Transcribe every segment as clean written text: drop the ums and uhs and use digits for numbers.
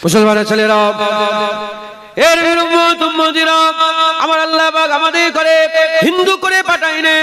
মুসলমানের ছেলেরা, এর উম্মত উম্মতিরা, আমার আল্লাহ পাক আমাদের করে হিন্দু করে পাঠায়নি,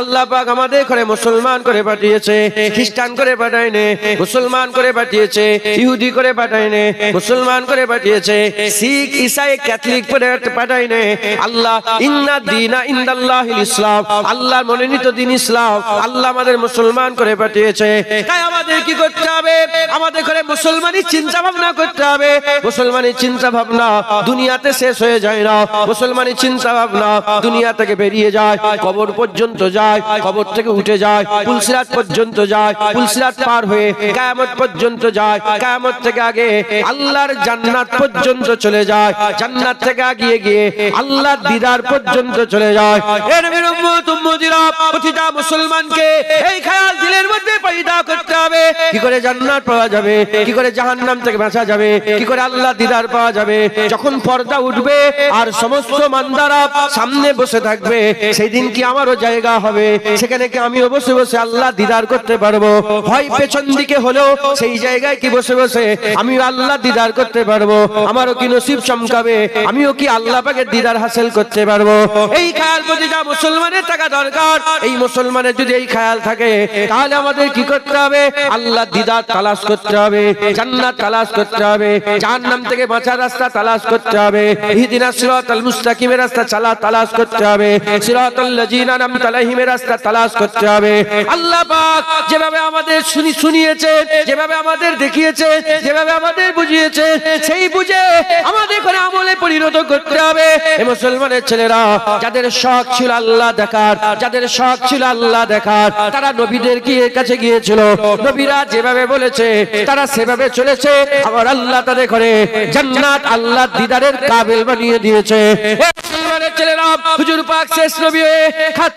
আল্লাহ পাক আমাদের করে মুসলমান করে পাঠিয়েছে। খ্রিস্টান করে পাঠায়নি, মুসলমান করে পাঠিয়েছে। ইহুদি করে পাঠায়নি, মুসলমান করে পাঠিয়েছে। শিখ, ঈসাই, ক্যাথলিক করে পাঠায়নি। আল্লাহ ইন্না দীনা ইনদাল্লাহিল ইসলাম, আল্লাহর মনোনীত দিন ইসলাম। আল্লাহ আমাদের মুসলমান করে পাঠিয়েছে। তাই আমাদের কি করতে হবে? আমাদের করে মুসলমানি চিন্তা ভাবনা করতে হবে। মুসলমানি চিন্তা ভাবনা দুনিয়াতে শেষ হয়ে যায় না। মুসলমানি চিন্তা ভাবনা দুনিয়া থেকে বেরিয়ে যায়, কবর পর্যন্ত যায়, কবর থেকে উঠে যায়, পুলসিরাত পর্যন্ত যায়, পুলসিরাত পার হয়ে কিয়ামত পর্যন্ত যায়, কিয়ামত থেকে আগে আল্লাহর জান্নাত পর্যন্ত চলে যায়, জান্নাত থেকে আগিয়ে গিয়ে আল্লাহর দিদার পর্যন্ত চলে যায়। এর নবীর উম্মত উম্মতিরা, প্রতিটা মুসলমানকে এই খেয়াল দিলের মধ্যে পয়দা করতে হবে, কি করে জান্নাত পাওয়া যাবে, কি করে জাহান্নাম থেকে বাঁচা যাবে, কি করে আল্লাহর দিদার পাওয়া যাবে। যখন পর্দা উঠবে আর সমস্ত মান্দারা সামনে বসে থাকবে, সেই দিন কি আমারও জায়গা হবে, সেখানে কি আমিও বসে বসে আল্লাহ দিদার করতে পারবো? হয় পেছন দিকে হলেও সেই জায়গায় কি বসে বসে আমি আল্লাহ দিদার করতে পারবো? আমারও কি নসিব চমকাবে? আমিও কি আল্লাহ পাকের দিদার হাসিল করতে পারবো? এই খেয়াল প্রতিটা মুসলমানের থাকা দরকার। এই মুসলমানের যদি এই খেয়াল থাকে, তাহলে আমাদের কি করতে হবে? আল্লাহ দিদার তালাশ করতে হবে, জান্নাত তালাশ করতে হবে, জাহান্নাম থেকে বাঁচার রাস্তা তালাশ করতে হবে, ইহদিনাস সিরাতাল মুস্তাকিমের রাস্তা তালাশ করতে হবে, সিরাতাল লাযিনা আনআমতা আলাইহিমের রাস্তা তালাশ করতে হবে। আল্লাহ পাক যেভাবে আমাদের শুনিয়েছে, যেভাবে আমাদের দেখিয়েছে, যেভাবে আমাদের বুঝিয়েছে, সেই বুঝে আমাদের করে আমলে পরিণত করতে হবে। এই মুসলমানের ছেলেরা, যাদের শখ ছিল আল্লাহ দেখার, যাদের শখ ছিল আল্লাহ দেখার, তারা নবীদের কাছে গিয়েছিল, নবীরা যেভাবে বলেছে তারা সেভাবে চলেছে। আমার আল্লাহ তাদের করে জান্নাত আল্লাহ দিদারের কাবিল বানিয়ে দিয়েছে। মুসলমানের ছেলেরা, হুজুর পাক শেষ নবী হয়ে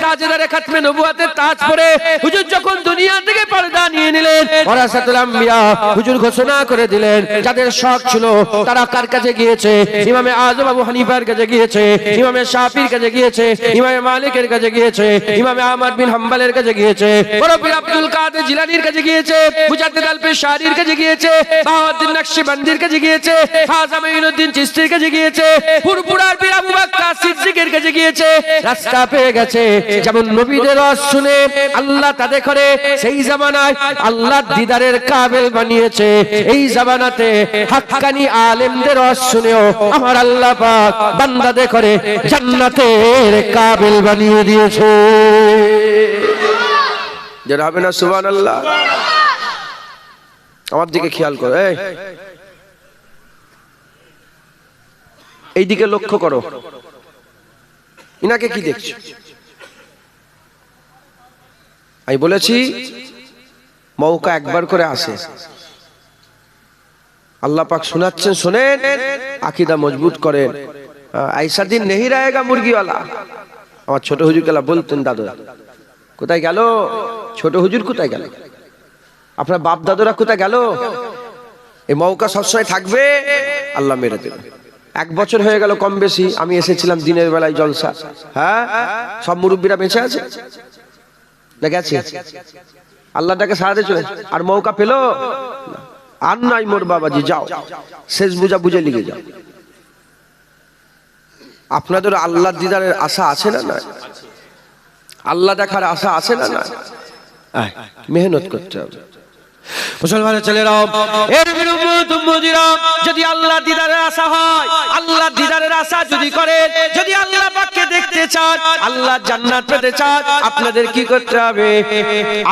তাজদারে খাতমে নবুয়তের তাজ পরে হুজুর যখন দুনিয়া থেকে পর্দা নিয়ে নিলেন, ওয়ারাসাতুল আম্বিয়া হুজুর ঘোষণা করে দিলেন, যাদের শখ ছিল তারা কার কাছে গিয়েছে? ইমামে আযম আবু হানিফার কাছে গিয়েছে, ইমামে শাফির কাছে গিয়েছে, ইমামে মালিকের কাছে গিয়েছে, ইমামে আহমদ বিন হাম্বলের কাছে গিয়েছে, বড়পীর আব্দুল কাদের জিলানীর কাছে গিয়েছে, মুজাদ্দিদ আল-পেশারির কাছে গিয়েছে, বাহাউদ্দিন নকশবন্দির কাছে গিয়েছে, খাজা মাঈনুদ্দিন চিশতির কাছে গিয়েছে, ফুরফুরার পীর আবু বকর সিদ্দিকের কাছে গিয়েছে। রাস্তা পেয়ে গেছে। যেমন নবীদের ওয়াজ শুনে আল্লাহ তাদের করে সেই জামানায় আল্লাহ দিদারের কাবিল বানিয়েছে, এই জামানাতে হাক্কানি আলেমদের ওয়াজ শুনেও আমার আল্লাহ পাক বান্দাদের করে জান্নাতের কাবিল বানিয়ে দিয়েছে। যারা হবে না সুবহানাল্লাহ। আমার দিকে খেয়াল করো, এই দিকে লক্ষ্য করো, ইনাকে কি দেখছো? আমি বলেছি মৌকা একবার করে আসে, আল্লাহ পাক শোনাচ্ছেন, শোনেন, আকীদা মজবুত করেন। ऐसा दिन नहीं रहेगा मुर्गी वाला। আমার ছোট হুজুর কেলা বলতেন, দাদু কোথায় গেল? ছোট হুজুর কোথায় গেল? আপনার বাপ দাদুরা কোথায় গেল? এই মৌকা সবসময় থাকবে, আল্লাহ মেরে দেবে। 1 বছর হয়ে গেল কম বেশি আমি এসেছিলাম দিনের বেলায় জলসা। হ্যাঁ, সব মুরব্বীরা বেঁচে আছে না গেছে? আল্লাহ তাকে সাহায্য চলে আর মৌকা পেল আর নাই। মোর বাবাজি যাও, শেষ বুঝা বুঝে লিখে যাও। আপনাদের আল্লাহ দিদারের আশা আছে না? না, আল্লাহ দেখার আশা আছে না? না, মেহনত করতে হবে। মুসলমানের ছেলেরা, এর উম্মত উম্মতিরা, যদি আল্লাহ দিদারের আশা হয়, আল্লাহ দিদারের আশা যদি করেন, যদি আল্লাহ পাককে দেখতে চান, আল্লাহ জান্নাত পেতে চান, আপনাদের কি করতে হবে?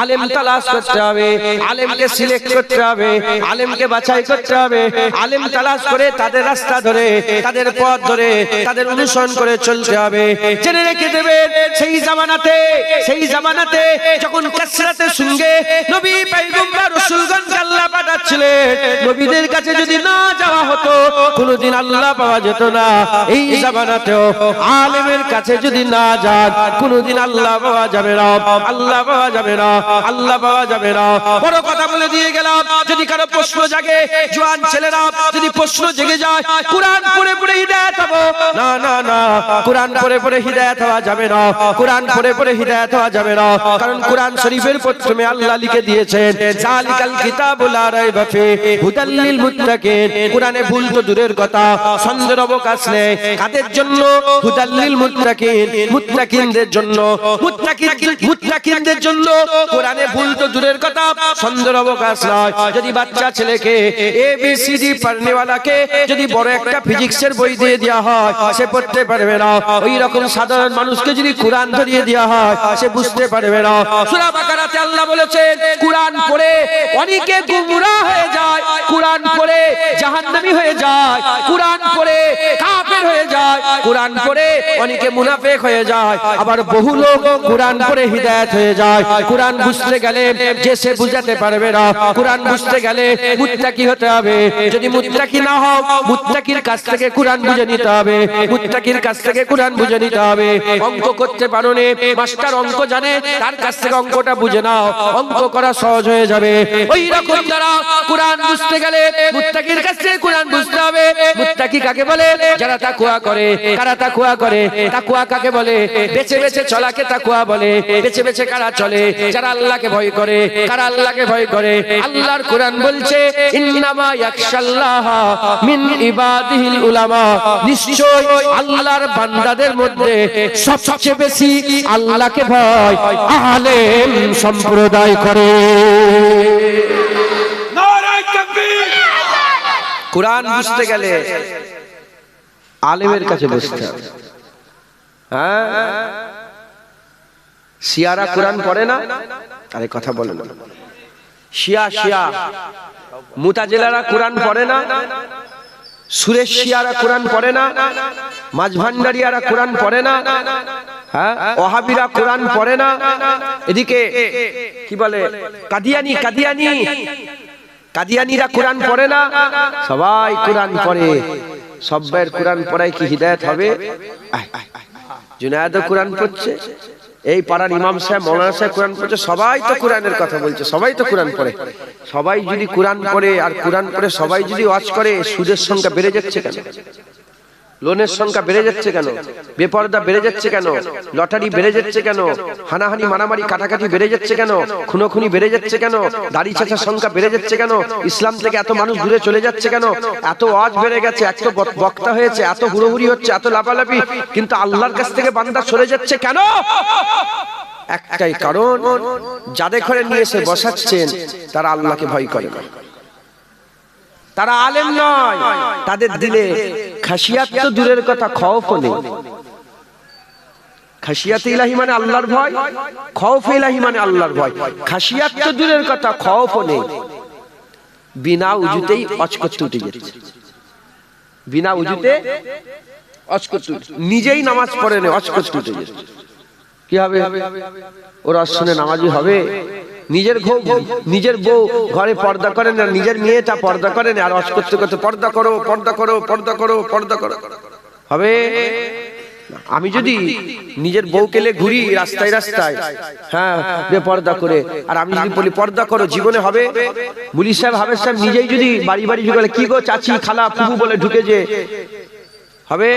আলেম তালাশ করতে হবে, আলেমকে সিলেক্ট করতে হবে, আলেমকে বাছাই করতে হবে, আলেম তালাশ করে তাদের রাস্তা ধরে, তাদের পথ ধরে, তাদের অনুসরণ করে চলতে হবে। জেনে রেখে দেবেন, সেই জামানাতে যখন কাসরাতের সঙ্গে নবী পয়গম্বর রাসূলগণকে আল্লাহ পাঠাচ্ছিলেন, নবীদের কাছে যদি না যাওয়া হতো কোনোদিন আল্লাহ পাওয়া যেত না। এই জামানাতেও আলেমের কাছে যদি না যান কোনোদিন আল্লাহ পাওয়া যাবে না, আল্লাহ পাওয়া যাবে না, আল্লাহ পাওয়া যাবে না। বড় কথা বলে দিয়ে গেলাম, যদি কারো প্রশ্ন জাগে, জওয়ান ছেলেরা যদি প্রশ্ন জেগে যায় কোরআন পড়ে পড়ে হিদায়াত হবো, না না না, কোরআন পড়ে পড়ে হিদায়াত হওয়া যাবে না, কোরআন পড়ে পড়ে হিদায়াত হওয়া যাবে না। কারণ কোরআন শরীফের প্রথমে আল্লাহ লিখে দিয়েছেন জালিকাল কিতাবুল লা রাইবা ফিহি হুদাল লিল মুত্তাকিন। কোরআনে ভুল তো দূরের কথা, সন্দেহের অবকাশ নেই। কাদের জন্য? হুদাল লিল মুত্তাকিন, মুত্তাকিনদের জন্য, মুত্তাকিনদের জন্য। কোরআনে ভুল তো দূরের কথা, সন্দেহের অবকাশ নয়। যদি বাচ্চা ছেলেকে ABCD পড়নে ওয়ালাকে যদি বড় একটা ফিজিক্সের বই দিয়ে দেওয়া হয় সে পড়তে পারবে না। ওই রকম সাধারণ মানুষকে যদি কোরআন ধরিয়ে দেওয়া হয় সে বুঝতে পারবে না। সূরা বাকারাতে আল্লাহ বলেছেন কোরআন পড়ে অনেকে গুমরাহ হয়ে যায়, কোরআন পড়ে জাহান্নামী হয়ে যায়, কোরআন পড়ে কাফের হয়ে যায়, কোরআন পড়ে অনেকে মুনাফিক হয়ে যায়। আবার বহু লোক কোরআন পড়ে হিদায়াত হয়ে যায়। কোরআন বুঝতে গেলে যে সে বুঝাতে পারবে না, কোরআন বুঝতে গেলে মুত্তাকি হতে হবে। যদি মুত্তাকি না হও মুত্তাকির কাছ থেকে কোরআন বুঝে নিতে হবে, মুত্তাকির কাছ থেকে কোরআন বুঝে নিতে হবে। অঙ্ক করতে পারো নে, মাস্টার অঙ্ক জানে, তার কাছ থেকে অঙ্কটা বুঝে নাও, অঙ্ক করা সহজ হয়ে যাবে। ওই রকম যারা কোরআন বুঝতে গেলে মুত্তাকির কাছ থেকে কোরআন বুঝতে হবে। মুত্তাকি কাকে বলে? যারা তাকওয়া করে। কারা তাকওয়া করে? তাকওয়া কাকে বলে? বেঁচে বেঁচে চলাকে তাকওয়া বলে। বেঁচে বেঁচে কারা চলে? যারা আল্লাহকে ভয় করে। কারা আল্লাহকে ভয় করে? আল্লাহর কোরআন বলছে ইন্নামা ইয়াখশাল্লাহ মিন ইবাদিহিল উলামা, নিশ্চয় আল্লাহর বান্দাদের মধ্যে সবচেয়ে বেশি আল্লাহকে ভয় আলেম সম্প্রদায় করে। নারায়ে তাকবীর। কোরআন বুঝতে গেলে আলেমের কাছে বসতে হবে। হ্যাঁ, শিয়ারা কোরআন পড়ে না? আরে কথা বলে না। শিয়া মুতাজিলারা কোরআন পড়ে না? সুরেশ শিয়ারা কোরআন পড়ে না? মাঝভান্ডারিয়ারা কোরআন পড়ে না? হ্যাঁ, ওহাবিরা কোরআন পড়ে না? এদিকে কি বলে কাদিয়ানিরা কোরআন পড়ে না? সবাই কোরআন পড়ে। সবাইয়ের কোরআন পড়ায় কি হিদায়াত হবে? জুনায়েদও কোরআন পড়ছে, এই পাড়ার ইমাম সাহেব মৌলানা সাহেব কোরআন পড়ছে, সবাই তো কোরআনের কথা বলছে, সবাই তো কোরআন পড়ে। সবাই যদি কোরআন পড়ে আর কোরআন পড়ে সবাই যদি ওয়াজ করে, সুদের সংখ্যা বেড়ে যাচ্ছে কেন? লোনের সংখ্যা বেড়ে যাচ্ছে কেন? বেপরদা বেড়ে যাচ্ছে কেন? লটারি বেড়ে যাচ্ছে কেন? হানাহানি মারামারি কাটাকাটি বেড়ে যাচ্ছে কেন? খুনোখুনি বেড়ে যাচ্ছে কেন? দাড়ি চাচার সংখ্যা বেড়ে যাচ্ছে কেন? ইসলাম থেকে এত মানুষ দূরে চলে যাচ্ছে কেন? এত ওয়াজ বেড়ে গেছে, এত বক্তা হয়েছে, এত হুড়োহুড়ি হচ্ছে, এত লাফালাফি, কিন্তু আল্লাহর কাছ থেকে বান্দা সরে যাচ্ছে কেন? একটাই কারণ, যাদের ঘরে নিয়ে এসে বসাচ্ছেন তারা আল্লাহকে ভয় করে না, তারা আলেম নয়, তাদের দিলে খাশিয়াত তো দূরের কথা, খৌফ নেই। খাশিয়াত ইলাহি মানে আল্লাহর ভয়, খৌফ ইলাহি মানে আল্লাহর ভয়। খাশিয়াত তো দূরের কথা, খৌফ নেই। বিনা উজুতেই অজকরতে উঠে যাচ্ছে, বিনা উজুতে অজকরতে, নিজেই নামাজ পড়ে না, অজকরতে উঠে যাচ্ছে। কি হবে? ওরা শুনে নামাজি হবে? নিজের বউ ঘরে পর্দা করে না, নিজের মেয়েটা পর্দা করে না, আর অজ করতে করতে পর্দা করো পর্দা করো পর্দা করো পর্দা করো হবে? আমি যদি নিজের বউকে লে ঘুরি রাস্তায় রাস্তায়, হ্যাঁ, বেপর্দা করে, আর আমি যদি বলি পর্দা করো, জীবনে হবে? মুলি সাহেব হাবেজ সাহেব নিজেই যদি বাড়ি বাড়ি ঢুকে কি গো চাচি খালা ফুফু বলে ঢুকে যে হবে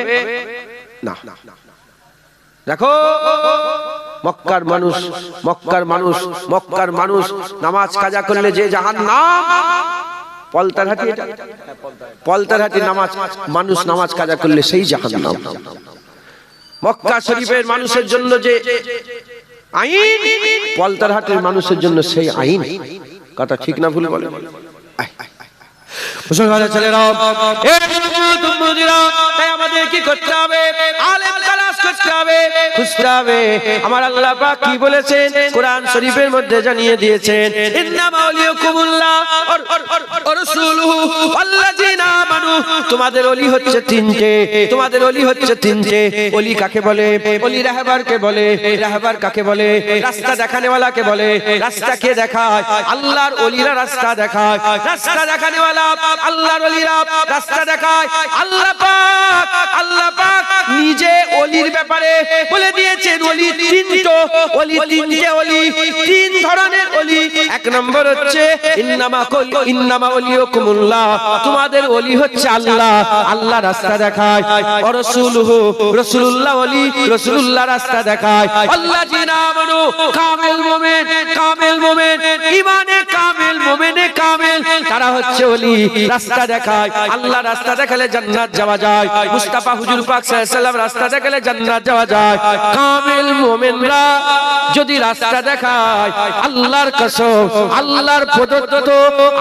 না। দেখো মক্কার মানুষ নামাজ কাজা করলে যে জাহান্নাম, পলতারহাটি মানুষ নামাজ কাজা করলে সেই জাহান্নাম। মক্কা শরীফের মানুষের জন্য যে আইন, পলতারহাটের মানুষের জন্য সেই আইন। কথা ঠিক না ভুল বলে? মুসলমানের ছেলেরা, তাই আমাদের কি করতে হবে? আলেম তালাশ করতে হবে, খুঁজতে হবে। আমার আল্লাহ পাক কি বলেছেন কোরআন শরীফের মধ্যে জানিয়ে দিয়েছেন, ইন্নামা ওয়ালিয়াকুমুল্লাহ ওয়া রাসূলুহু ওয়াল্লাযিনা আমানু তোমাদের ওলি হচ্ছে তিনটে, তোমাদের ওলি হচ্ছে তিনটে। ওলি কাকে বলে? ওলি রাহবারকে বলে। রাহবার কাকে বলে? রাস্তা দেখানেওয়ালাকে বলে। রাস্তা কে দেখায়? আল্লাহর ওলিরা রাস্তা দেখায়। রাস্তা দেখানেওয়ালা আল্লাহর ওলিরা রাস্তা দেখায়। আল্লাহ পাক, আল্লাহ পাক নিজে ওলির ব্যাপারে বলে দিয়েছেন ওলি তিনটো। ওলি তিনটে ওলি, তিন ধরনের ওলি। এক নম্বর হচ্ছে ইন্নামা ওলিয়াকুমুল্লাহ, তোমাদের ওলি হচ্ছে আল্লাহ। আল্লাহ রাস্তা দেখায়। ওয়া রাসূলুহু, রাসূলুল্লাহ ওলি, রাসূলুল্লাহ রাস্তা দেখায়। আল্লাযিনা আমানু, কামিল মুমিন, কামিল মুমিন, ঈমানে কামিল, মুমিনে কামিল, তারা হচ্ছে ওলি, রাস্তা দেখায়। আল্লাহ রাস্তা দেখালে জান্নাত যাওয়া যায়। মুস্তাফা হুজুর পাক সাল্লাল্লাহু আলাইহি ওয়াসাল্লাম রাস্তা দেখালে জান্নাত যাওয়া যায়। কামিল মুমিনরা যদি রাস্তা দেখায়, আল্লাহর কসম, আল্লাহর প্রদত্ত,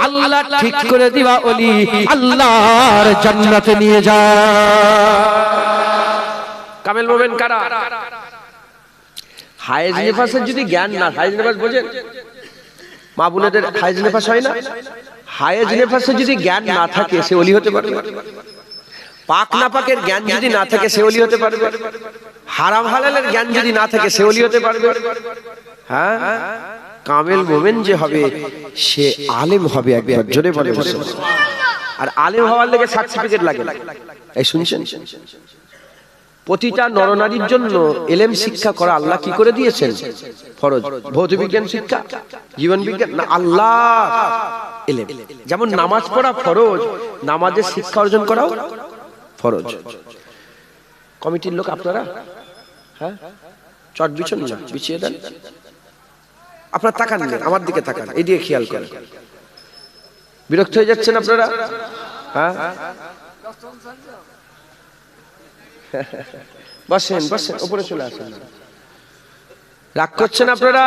আল্লাহ ঠিক করে দিবা ওলি আল্লাহর জান্নাতে নিয়ে যায়। কামিল মুমিন কারা? হায়েজ নেফাসের যদি জ্ঞান না, হায়েজ নেফাস বোঝেন মা বোনেদের? হায়েজ নেফাস হয় না? হায়েজ নেফাসের যদি জ্ঞান না থাকে সে ওলি হতে পারবে? পাক না পাকের জ্ঞান যদি না থাকে সে ওলি হতে পারবে? হারাম হালালের জ্ঞান যদি না থাকে সে ওলি হতে পারবে? হ্যাঁ, কামিল মুমিন যে হবে সে আলেম হবে। একবার জোরে বলে আর আলেম হওয়ার লেগে সার্টিফিকেট লাগে। এই শুনছেন? প্রতিটা নরনারীর জন্য ইলম শিক্ষা করা আল্লাহ কি করে দিয়েছেন? ফরজ। ভৌত বিজ্ঞান শিক্ষা, জীবন বিজ্ঞান না, আল্লাহ ইলম। যেমন নামাজ পড়া ফরজ, নামাজের শিক্ষা অর্জন করাও ফরজ। কমিটির লোক আপনারা, হ্যাঁ, চট বিছন না, বিছিয়ে দেন। আপনারা তাকান না, আমার দিকে তাকান, এই দিকে খেয়াল করেন। বিরক্ত হয়ে যাচ্ছেন আপনারা? হ্যাঁ, বসেন বসেন, উপরে চলে আসেন। রাগ করছেন আপনারা?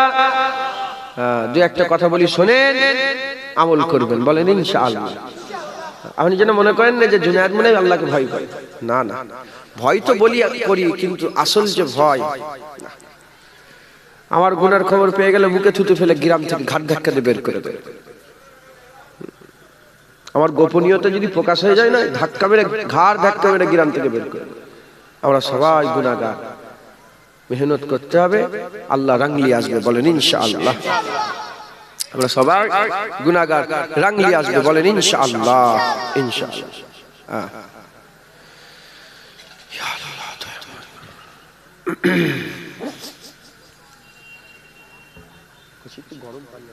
দু একটা কথা বলি, শোনেন, আমল করবেন। বলেন ইনশাআল্লাহ। আপনি যেন মনে করেন না যে জুনায়েদ মনে হয় আল্লাহকে ভয় করে। না না, ভয় তো বলি করি, কিন্তু আসল যে ভয়, আমার গুনার খবর পেয়ে গেলে বুকে থুতু ফেলে গ্রাম থেকে ঘাট ধাক্কা দিয়ে বের করে দেয়। আমার গোপনীয়তা যদি প্রকাশ হয়ে যায় না, ধাক্কা মেরে, ঘাড় ধাক্কা মেরে গ্রাম থেকে বের করে। আমরা সবাই গুনাহগার, মেহনত করতে হবে, আল্লাহ রাঙলি আসবে। বলেন ইনশাআল্লাহ। আমরা সবাই গুনাহগার, রাঙলি আসবে। বলেন ইনশাআল্লাহ, ইনশাআল্লাহ। গরম পানি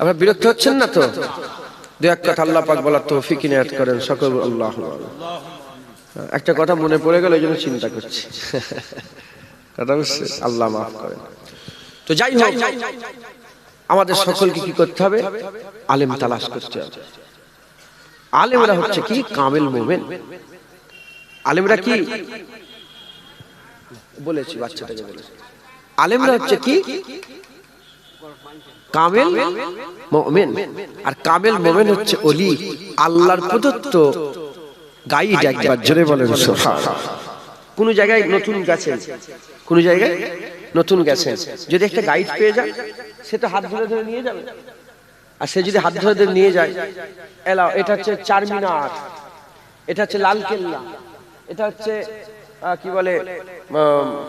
আপনারা বিরক্ত হচ্ছেন না তো? দু এক কথা আল্লাহ পাক বলার তৌফিক ইনায়াত করেন সকল। আল্লাহ একটা কথা মনে পড়ে গেল, এই জন্য চিন্তা করছি। কথা বুঝছে? আল্লাহ মাফ করেন। তো যাই হোক, আমাদের সকলকে কি করতে হবে? আলেম তালাশ করতে হবে। আলেমরা হচ্ছে কি? কামিল মুমিন। আলেমরা কি বলেছি? বাচ্চাটাকে বলেছি। আলেমরা হচ্ছে কি? কামিল মুমিন। আর কামিল মুমিন হচ্ছে ওলি, আল্লাহর প্রদত্ত গাইড। একবার জোরে বলেন সুবহানাল্লাহ। কোন জায়গায় নতুন গেছেন, কোন জায়গায় নতুন গেছেন, যদি একটা গাইড পেয়ে যায়, সে তো হাত ধরে ধরে নিয়ে যাবে। আর সে যদি হাত ধরে ধরে নিয়ে যায়, এলাও, এটা হচ্ছে চারমিনার, এটা হচ্ছে লাল কেল্লা, এটা হচ্ছে কি বলে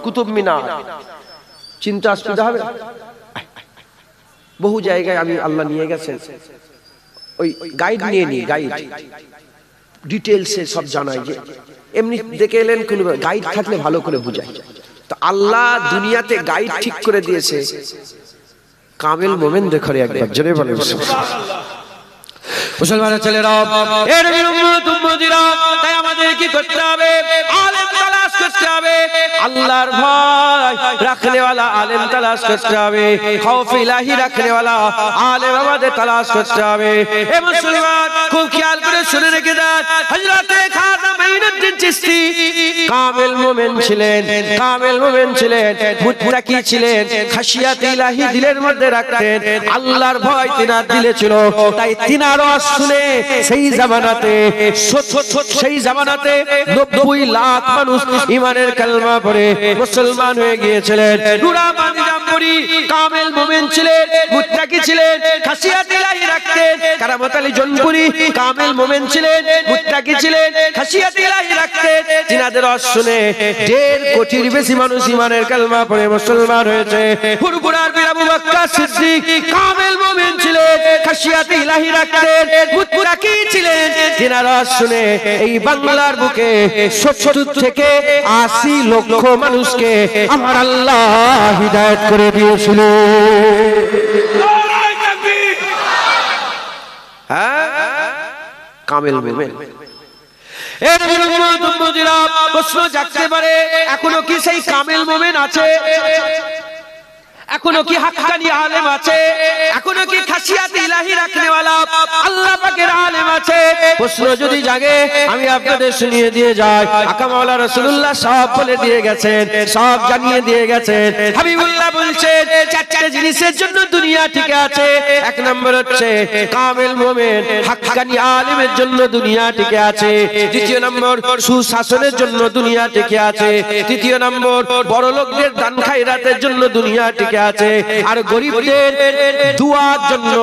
কুতুব মিনার, চিন্তা অসুবিধা হবে? বহু জায়গায় আমি আল্লাহ নিয়ে গেছেন, ওই গাইড নিয়ে নি, গাইড ডিটেলসে সব জানাই। যে এমনি দেখে এলেন, কোন গাইড থাকলে ভালো করে বুঝায়। তো আল্লাহ দুনিয়াতে গাইড ঠিক করে দিয়েছে কামিল মুমিনদের ঘরে। একবার জোরে বলেন সুবহানাল্লাহ। মুসলমানের ছেলেরা, এর উম্মত উম্মতিরা, তাই আমাদের কি করতে হবে? আলেম তালাশ করতে হবে, আল্লাহর ভয় রাখনেওয়ালা আলেম তালাশ করতে হবে, খৌফ ইলাহি রাখনেওয়ালা আলেম আমাদের তালাশ করতে হবে। এ মুসলমান খুব খেয়াল করে শুনে রেখে দেন, হযরতে খাজা মাইনুদ্দিন চিশতি কামিল মুমিন ছিলেন, কামিল মুমিন ছিলেন, মুত্তাকি ছিলেন, খাশিয়াত ইলাহি দিলের মধ্যে রাখতেন, আল্লাহর ভয় তিনার দিলে ছিল। তাই তিনার ওয়াজ শুনে সেই জামানাতে সেই জামানাতে 90 লাখ মানুষ ঈমানের কালেমা পড়ে মুসলমান হয়ে গিয়েছিলেন। নুরাবানি জামপুরি কামিল মুমিন ছিলেন, মুত্তাকি ছিলেন, খাশিয়াত ইলাহি রাখতেন। কারামত আলী জনপুরি কামিল মুমিন ছিলেন, মুত্তাকি ছিলেন, খাশিয়াত ইলাহি রাখতেন। তিনাদের ওয়াজ শুনে 1.5 কোটির বেশি মানুষ ঈমানের কালেমা পড়ে মুসলমান হয়েছে। ফুরফুরার বীর আবু বকর সিদ্দিক কামিল মুমিন ছিলেন, খাশিয়াত ইলাহি রাখতেন, মুত্তাকি ছিলেন। তিনার ওয়াজ শুনে এই বাংলার বুকে 70 থেকে 80 লক্ষ মানুষকে আমার আল্লাহ হিদায়াত করে দিয়েছিল। হ্যাঁ, কামিল মুমিন। এর বিরুদ্ধে প্রশ্ন জাগতে পারে, এখনো কি সেই কামিল মুমিন আছে? এখনো কি হাক্কানি আলেম আছে? এখনো কি খাশিয়াত ইলাহি রাখনেওয়ালা আল্লাহ পাকের আলেম আছে? প্রশ্ন যদি জাগে আমি আপনাদের শুনিয়ে দিয়ে যাই, আকা মাওলানা রাসূলুল্লাহ সব বলে দিয়ে গেছেন, সব জানিয়ে দিয়ে গেছেন। হাবিবুল্লাহ বলছেন 4টে জিনিসের জন্য দুনিয়া টিকে আছে। 1 নম্বর হচ্ছে কামিল মুমিন হাক্কানি আলেমের জন্য দুনিয়া টিকে আছে। 2 নম্বর সুশাসনের জন্য দুনিয়া টিকে আছে। 3 নম্বর বড় লোকদের দান খায়রাতের জন্য দুনিয়া টিকে আছে। আর গরিবদের দুয়ার জন্য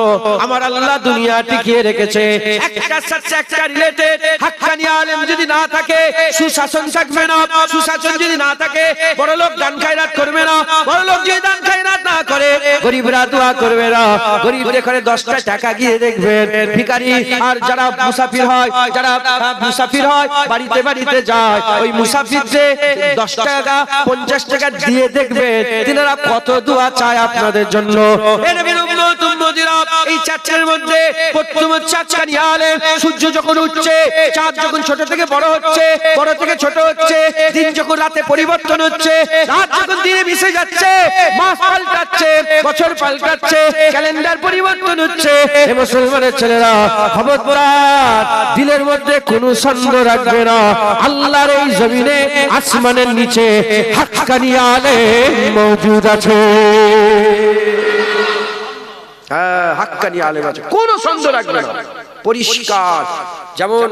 আমার আল্লাহ দুনিয়া টিকিয়ে রেখেছে। একটা সাথে একটা রিলেটেড। হাক্কানি আলেম যদি না থাকে সুশাসন থাকবে না, সুশাসন যদি না থাকে বড় লোক দান খায়রাত করবে না, বড় লোক যদি দান খায়রাত না করে গরিবরা দোয়া করবে না। গরিবদের ঘরে 10টা টাকা গিয়ে দেখবেন ভিখারি আর যারা মুসাফির হয়, যারা মুসাফির হয় বাড়িতে বাড়িতে যায়, ওই মুসাফিরদের 10 টাকা 50 টাকা দিয়ে দেখবেন তিনারা কত দোয়া চায় আপনাদের জন্য। এই 4টার মধ্যে প্রথম হচ্ছে হাক্কানি আলেম। সূর্য যখন উঠছে, চাঁদ যখন ছোট থেকে বড় হচ্ছে, বড় থেকে ছোট হচ্ছে, দিন যখন রাতে পরিবর্তন হচ্ছে, রাত যখন দিনে মিশে যাচ্ছে, মাস পাল্টাচ্ছে, বছর পাল্টাচ্ছে, ক্যালেন্ডার পরিবর্তন হচ্ছে। হে মুসলমানের ছেলেরা খবরদার, দিলের মধ্যে কোনো সন্দেহ রাখবে না, আল্লাহর এই জমিনে আসমানের নিচে হাক্কানি আলেম মওজুদ আছে। হ্যাঁ, হাক্কানি আলেম আছে, কোনো সন্দেহ রাখবে না, পরিষ্কার। যেমন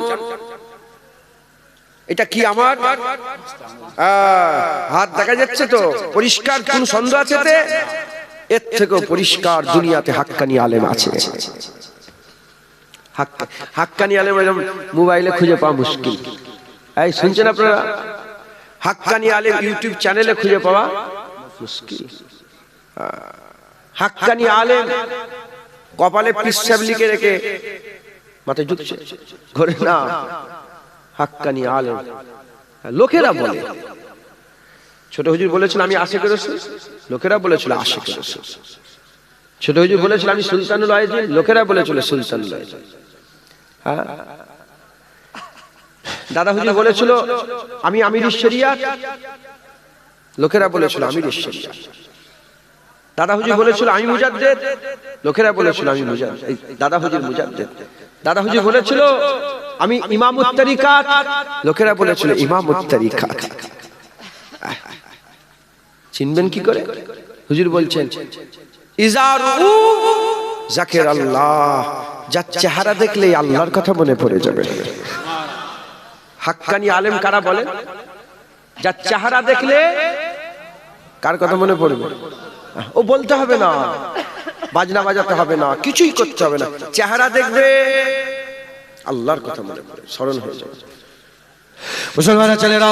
এটা কি আমার হাত দেখা যাচ্ছে তো, পরিষ্কার, কোন সন্দেহ আছে? এর থেকেও পরিষ্কার দুনিয়াতে হাক্কানি আলেম আছে। হাক্কানি আলেম মোবাইলে খুঁজে পাওয়া মুশকিল। এই শুনছেন আপনারা? হাক্কানি আলেম ইউটিউব চ্যানেলে খুঁজে পাওয়া মুশকিল। হাক্কানি আলেম কপালে পিসাব লিখে রেখে মাথায় ঝুঁকছে ঘরে না, হাক্কানি আলেম। লোকেরা বলে, ছোট হুজুর বলেছিল আমি আশিক রাসূল, লোকেরা বলেছিল আশিক রাসূল। ছোট হুজুর বলেছিল আমি সুলতানুল আইজিন, লোকেরা বলেছিল সুলতানুল আইজিন। হ্যাঁ, দাদা হুজুর বলেছিল আমি আমিরুশ শরিয়াত, লোকেরা বলেছিল আমিরুশ শরিয়াত। দাদা হুজুর বলেছিল আমি মুজাদ্দিদ, লোকেরা বলেছিল আমি মুজাদ্দিদ। দাদা হুজুর মুজাদ্দিদ। দাদা হুজুর বলেছিল আমি ইমামুত তরিকাত, লোকেরা বলেছিল ইমামুত তরিকাত। চিনবেন কি করে? হুজুর বলছেন ইজারু যাকির আল্লাহ, যার চেহারা দেখলেই আল্লাহর কথা মনে পড়ে যাবে। হাক্কানি আলেম কারা বলেন? যার চেহারা দেখলে কার কথা মনে পড়বে? ও বলতে হবে না, বাজনা বাজাতে হবে না, কিছুই করতে হবে না, চেহারা দেখবে আল্লাহর কথা মনে পড়ে, স্মরণ হয়ে যাবে। মুসলমানের ছেলেরা,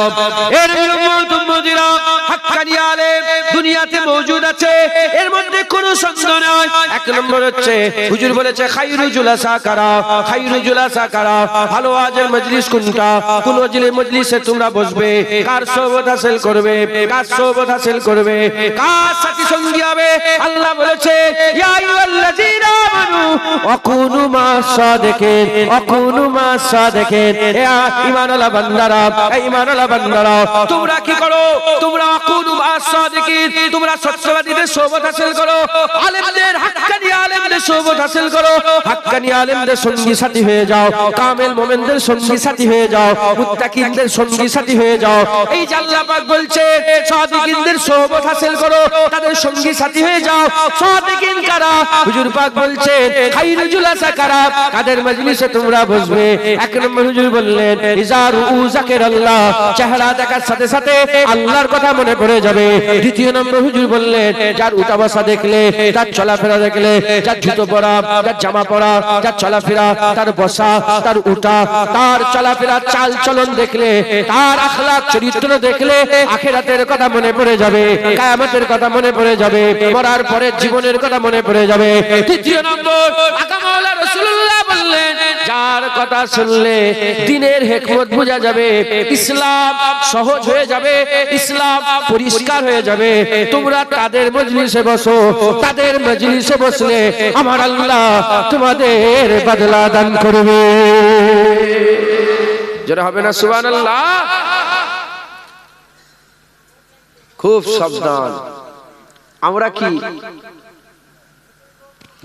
এর উম্মতিরা হাক্কানি আলেম দুনিয়াতে মওজুদ আছে, এর মধ্যে কোনো সন্দেহ নাই। 1 নম্বর হচ্ছে হুজুর বলেছে খায়রুল জুলাসা কারা, খায়রুল জুলাসা কারা, ভালো ওয়াজের মজলিস কোনটা, কোন মজলিসে তোমরা বসবে, কার সোহবত হাসিল করবে, কার সোহবত হাসিল করবে, কার সাথী সঙ্গী হবে। আল্লাহ বলেছে ইয়া আইয়ুহাল্লাযীনা আমানু ওয়াকুনু মা'আস সাদিকিন, ওয়াকুনু মা'আস সাদিকিন। হে ঈমানওয়ালা বান্দারা এই ঈমানওয়ালা বান্দারা, তোমরা কি করো? তোমরা কুনু মাস-সাদিকিন, তোমরা সত্যবাদীদের সোহবত হাসিল করো, আলেমদের হাক্কানি আলেমদের সোহবত হাসিল করো, হাক্কানি আলেমদের সঙ্গী সাথী হয়ে যাও, কামেল মুমিনদের সঙ্গী সাথী হয়ে যাও, মুত্তাকিনদের সঙ্গী সাথী হয়ে যাও। এই যে আল্লাহ পাক বলছে সাদিকিনদের সোহবত হাসিল করো, তাদের সঙ্গী সাথী হয়ে যাও। সাদিকিন কারা? হুজুর পাক বলছেন খায়রুল জুলাসা কারা? কাদের মজলিসে তোমরা বসবে? এক নম্বর হুজুর বললেন ইজারু যাকিরাল্লাহ, চেহারা দেখার সাথে সাথে আল্লাহর কথা মনে পড়ে যাবে। দ্বিতীয় নম্বর হুজুর বললেন যার উঠা বসা দেখলে, তার চলাফেরা দেখলে, যার জুতো পরা, যার জামা পরা, যার চলাফেরা, তার বসা, তার উঠা, তার চলাফেরা, চাল চলন দেখলে, তার আখলাক চরিত্র দেখলে আখিরাতের কথা মনে পড়ে যাবে, কিয়ামতের কথা মনে পড়ে যাবে, মরার পরের জীবনের কথা মনে পড়ে যাবে। তৃতীয় নম্বর আকা মাওলা রাসূলুল্লাহ বললেন যার কথা শুনলে দ্বীনের হিকমত বোঝা যাবে, ইসলাম সহজ হয়ে যাবে, ইসলাম পরিষ্কার হয়ে যাবে। তোমরা তাদের মজলিসে বসো, তাদের মজলিসে বসলে আমার আল্লাহ তোমাদের বদলা দান করবে। যারা হবে না সুবহানাল্লাহ। খুব সাবধান। আমরা কি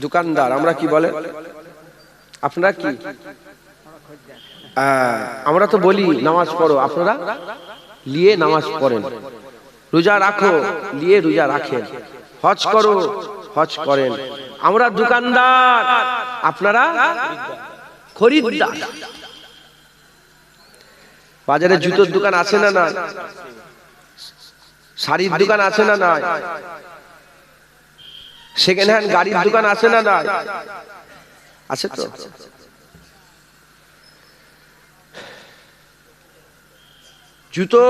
দোকানদার? আমরা কি বলে? আপনারা কি? আমরা তো বলি নামাজ পড়ো, আপনারা লিয়ে নামাজ পড়েন, রোজা রাখো, লিয়ে রোজা রাখেন, হজ করো, হজ করেন। আমরা দোকানদার, আপনারা খরিদ্দার। বাজারে জুতোর দোকান আছে না না? শাড়ির দোকান আছে না না? সেকেন্ড হ্যান্ড গাড়ির দোকান আছে না না? আছে তো। জুতো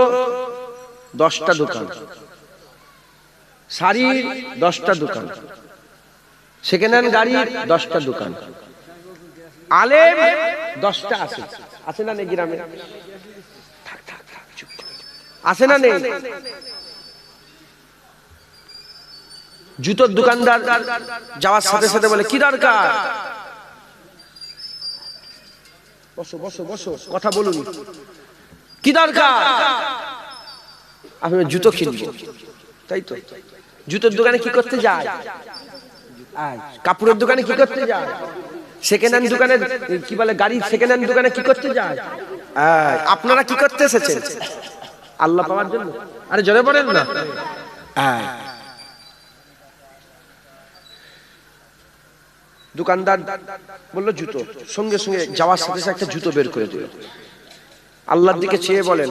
10টা দোকান, শাড়ির 10টা দোকান, সেকেন্ড হ্যান্ড গাড়ির 10টা দোকান, আলেম 10টা আছে। আছে না নেই গ্রামে? আছে না নেই? জুতোর দোকানদার যাওয়ার সাথে সাথে বলে কি দরকার? বসো বসো বসো, কথা বলুন, কি দরকার? আমি জুতো কিনবো, তাই তো। জুতোর দোকানে কি করতে যায়? কাপড়ের দোকানে কি করতে যায়? সেকেন্ড হ্যান্ড দোকানে কি বলে, গাড়ির সেকেন্ড হ্যান্ড দোকানে কি করতে যায়? আপনারা কি করতে এসেছেন? আল্লাহ পাওয়ার জন্য। আরে জোরে বলেন না। দোকানদার বললো জুতো, সঙ্গে সঙ্গে যাওয়ার সাথে সাথে একটা জুতো বের করে দিল। আল্লাহর দিকে চেয়ে বলেন,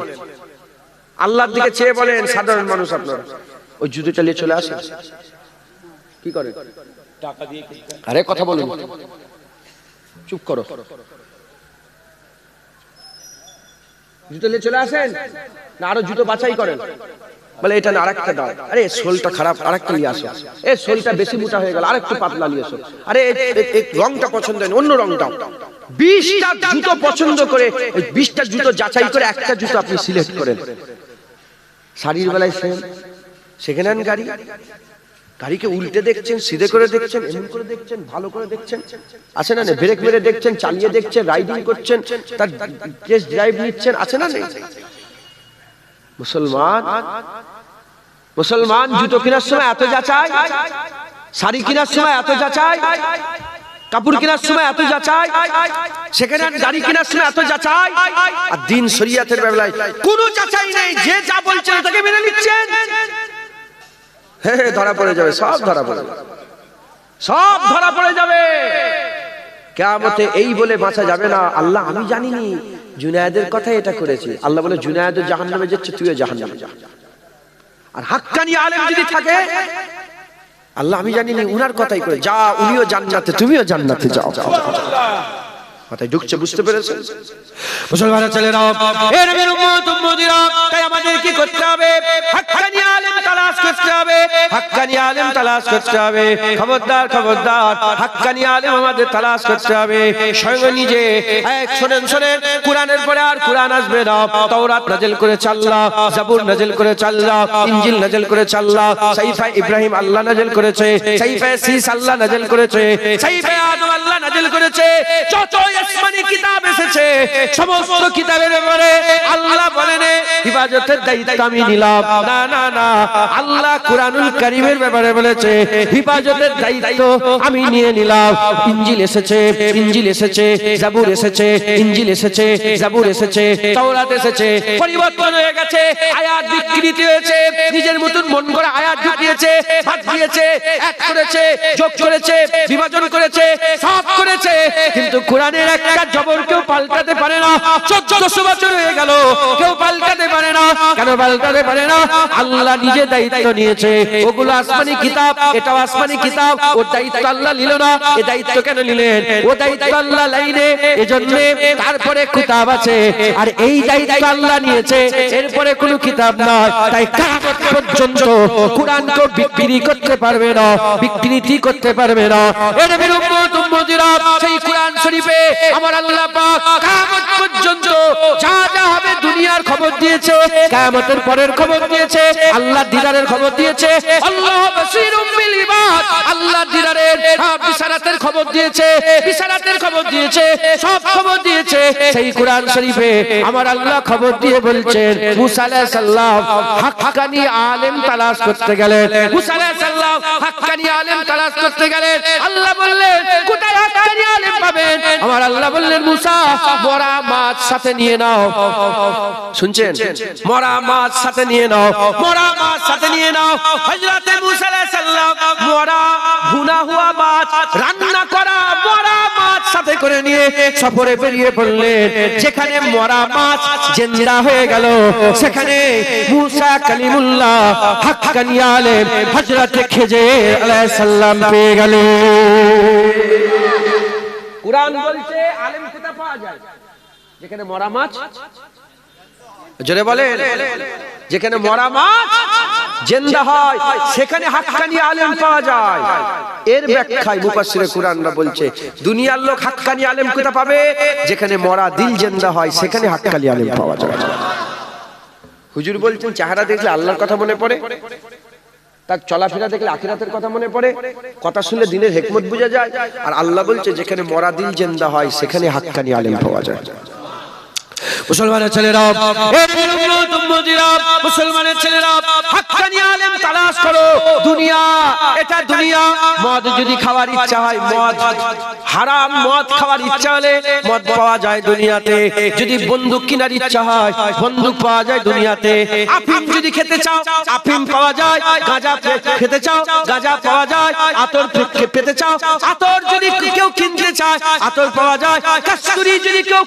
আল্লাহর দিকে চেয়ে বলেন, সাধারণ মানুষ আপনারা ওই জুতোটা নিয়ে চলে আসেন, কি করে? টাকা দিয়ে। আরে কথা বলুন, চুপ করো। জুতো নিয়ে চলে আসেন না আরো জুতো বাছাই করেন? বলে এটা না, আরেকটা দাও। আরে সোলটা খারাপ, আরেকটা নিয়ে আসো। এই সোলটা বেশি মোটা হয়ে গেল, আরেকটু পাতলা নিয়ে আসো। আরে এই রংটা পছন্দ হয়, অন্য রং দাও। 20টা জুতো পছন্দ করে 20টা জুতো যাচাই করে একটা জুতো আপনি সিলেক্ট করেন। শাড়ির বেলায় সেম, সেকেন্ড হ্যান্ড গাড়ি, গাড়িকে উল্টে দেখছেন, সিধে করে দেখছেন, এমন করে দেখছেন, ভালো করে দেখছেন, আছে না? ব্রেক মেরে দেখছেন, চালিয়ে দেখছেন, রাইডিং করছেন, তার টেস্ট ড্রাইভ নিচ্ছেন, আছে না? নেই? মুসলমান, মুসলমান জুতো কেনার সময় এত যাচাই, শাড়ি কেনার সময় এত যাচাই, কাপড় কেনার সময় এত যাচাই, সেকেন্ড হ্যান্ড গাড়ি কেনার সময় এত যাচাই, আর দিন শরিয়াতের বেলায় কোনো যাচাই নেই। যে যা বলছেন তাকে মেনে নিচ্ছেন। ধরা পড়ে যাবে, সব ধরা পড়ে যাবে, সব ধরা পড়ে যাবে। কিয়ামতে এই বলে বাঁচা যাবে না আল্লাহ আমি জানিনি, জুনায়েদের কথা এটা করেছে। আল্লাহ বলে জুনায়েদ জাহান্নামে যাচ্ছে, তুইও জাহান্নামে যা। আর হাক্কানি আলেম যদি থাকে, আল্লাহ আমি জানিনি, উনার কথাই করে যা, উনিও জান্নাতে, তুমিও জান্নাতে যাও। কথাই ঢুকছে, বুঝতে পেরেছেন? মুসলমানের ছেলেরা, এর নবীর উম্মত উম্মতিরা, তাই আমাদের কি করতে হবে? হাক্কানি আলেম তালাশ করতে হবে, হাক্কানি আলেম তালাশ করতে হবে। খবরদার খবরদার, হাক্কানি আলেম আমাদের তালাশ করতে হবে। স্বয়ং নিজে শোনেন শোনেন, কোরআনের পরে আর কোরআন আসবে না। তাওরাত নাযিল করেছে আল্লাহ, জাবুর নাযিল করেছে আল্লাহ, ইনজিল নাযিল করেছে আল্লাহ, সাহিফা ইব্রাহিম আল্লাহ নাযিল করেছে, সাহিফা সিস আল্লাহ নাযিল করেছে, সাহিফা আদম আল্লাহ নাযিল করেছে। যত আসমানি কিতাব এসেছে সমস্ত কিতাবের ব্যাপারে আল্লাহ বলেন হিফাজতের দায়িত্ব আমি নিলাম। না না না, আল্লাহ কুরআনুল কারীমের ব্যাপারে বলেছে হিফাজতের দায়িত্ব আমি নিয়ে নিলাম। ইনজিল এসেছে, ইনজিল এসেছে, জাবুর এসেছে, ইনজিল এসেছে, জাবুর এসেছে, তাওরাত এসেছে, পরিবর্তন হয়ে গেছে, আয়াত বিকৃত হয়েছে, নিজের মতন মন গড়া আয়াত ঢুকিয়েছে, বাদ দিয়েছে, এক করেছে, যোগ করেছে, বিভাজন করেছে, সব করেছে, কিন্তু কোরআনের একটা জবর কেউ পাল্টাতে পারে না। 1400 বছর হয়ে গেল, কেউ পাল্টাতে পারে না। কেন পাল্টাতে পারে না? আল্লাহ নিজে দায়িত্ব নিয়েছে। ওগুলো আসমানি কিতাব, এটাও আসমানি কিতাব, ওর দায়িত্ব আল্লাহ নিল না। এই দায়িত্ব কেন নিলেন? ও দায়িত্ব আল্লাহ লাইনে, এজন্য তারপরে কিতাব আছে, আর এই দায়িত্ব আল্লাহ নিয়েছে, এরপরে কোনো কিতাব নয়। তাই কিয়ামত পর্যন্ত কোরআনকে বিক্রি করতে পারবে না, বিকৃতি করতে পারবে না। এর বিরুদ্ধে উম্মতিরা সেই কোরআন শরীফে আমার আল্লাহ পাক কিয়ামত পর্যন্ত যা যা হবে দুনিয়ার খবর দিয়েছে, কিয়ামতের পরের খবর দিয়েছে, আল্লাহ দিদারের খবর দিয়েছে। আল্লাহ বাসীরুম বিল ইবাদ, আল্লাহ দিদারের বিশারাতের খবর দিয়েছে, বিশারাতের খবর দিয়েছে, সব খবর দিয়েছে। সেই কোরআন শরীফে আমার আল্লাহ খবর দিয়ে বলছেন মুসা আলাইহিস সালাম হাক্কানি আলেম তালাশ করতে গেলেন। মুসা আলাইহিস সালাম হাক্কানি আলেম তালাশ করতে গেলেন। আল্লাহ বললেন কোথায় হাক্কানি আলেম পাবেন? আমার আল্লাহ বললেন মুসা মরা মাছ সাথে নিয়ে নাও। শুনছেন? মরা মাছ সাথে নিয়ে নাও, মরা মাছ সাথে নিয়ে নাও। হযরতে মুসা আলাইহিস সালাম মরা ভুনা হুয়া মাছ, রান্না করা মরা মাছ সাথে করে নিয়ে সফরে বেরিয়ে পড়লেন। যেখানে মরা মাছ জিন্দা হয়ে গেল, সেখানে মুসা কালিমুল্লাহ হাক্কানি আলেম হযরতে খিজির আলাইহিস সালাম পেয়ে গেল। কুরআন বলছে আলেম কোথা পাওয়া যায়? যেখানে মরা মাছ, জোরে বলেন, যেখানে মরা মাছ জিন্দা হয় সেখানে হাক্কানি আলেম পাওয়া যায়। এর ব্যাখ্যায় মুফাসসিরে কুরআনরা বলছে দুনিয়ার লোক হাক্কানি আলেম কোথা পাবে? যেখানে মরা দিল জিন্দা হয় সেখানে হাক্কানি আলেম পাওয়া যায়। হুজুর বলছেন চেহারা দেখলে আল্লাহর কথা মনে পড়ে, তার চলাফেরা দেখলে আখিরাতের কথা মনে পড়ে, কথা শুনলে দিনের হিকমত বোঝা যায়। আর আল্লাহ বলছে যেখানে মরা দিল জিন্দা হয় সেখানে হাক্কানি আলেম পাওয়া যায়। মুসলমানের ছেলেরা, মুসলমানের ছেলেরা, হাক্কানি আলেম তালাশ করো। দুনিয়া, এটা দুনিয়া। মদ যদি খাওয়ার ইচ্ছা হয়, মদ হারাম, মদ খাওয়ার ইচ্ছা হলে মদ পাওয়া যায় দুনিয়াতে। যদি বন্দুক কেনার ইচ্ছা হয়, বন্দুক পাওয়া যায় দুনিয়াতে। আফিম যদি খেতে চাও, আফিম পাওয়া যায়। গাঁজা খেতে চাও, গাঁজা পাওয়া যায়। আতর পেতে চাও, আতর যদি কেউ কিনতে চায়, আতর পাওয়া যায়। কাস্তুরি যদি কেউ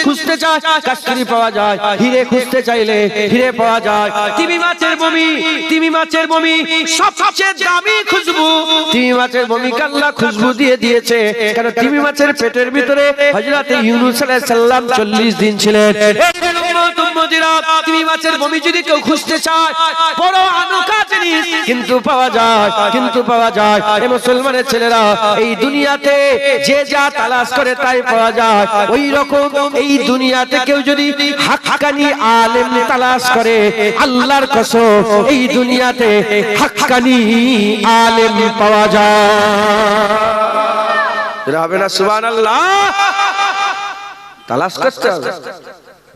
খুঁজতে চায়, কাস্তুরি পাওয়া যায়। হিরে খুঁজতে চাইলে হিরে পাওয়া যায়। তিমি মাছের বমি, তিমি মাছের বমি সবচেয়ে দামি খুশবু। তিমি মাছের বমি আল্লাহ খুশবু দিয়ে দিয়েছে। কারণ তিমি মাছের পেটের ভিতরে হযরতে ইউনূস আলাইহিস সালাম 40 দিন ছিলেন। তিমি মাছের বমি যদি কেউ খুঁজতে চায়, বড় আনোকা জিনিস, কিন্তু পাওয়া যায়, কিন্তু পাওয়া যায়। এই মুসলমানের ছেলেরা, এই দুনিয়াতে যে যা তালাশ করে তাই পাওয়া যায়। ওই রকম এই দুনিয়াতে কেউ যদি হাক্কানি আলেম তালাশ করে, আল্লাহর কসম এই দুনিয়াতে হাক্কানি আলেম পাওয়া যায়। হবে না সুবহানাল্লাহ? তালাশ করতে হবে।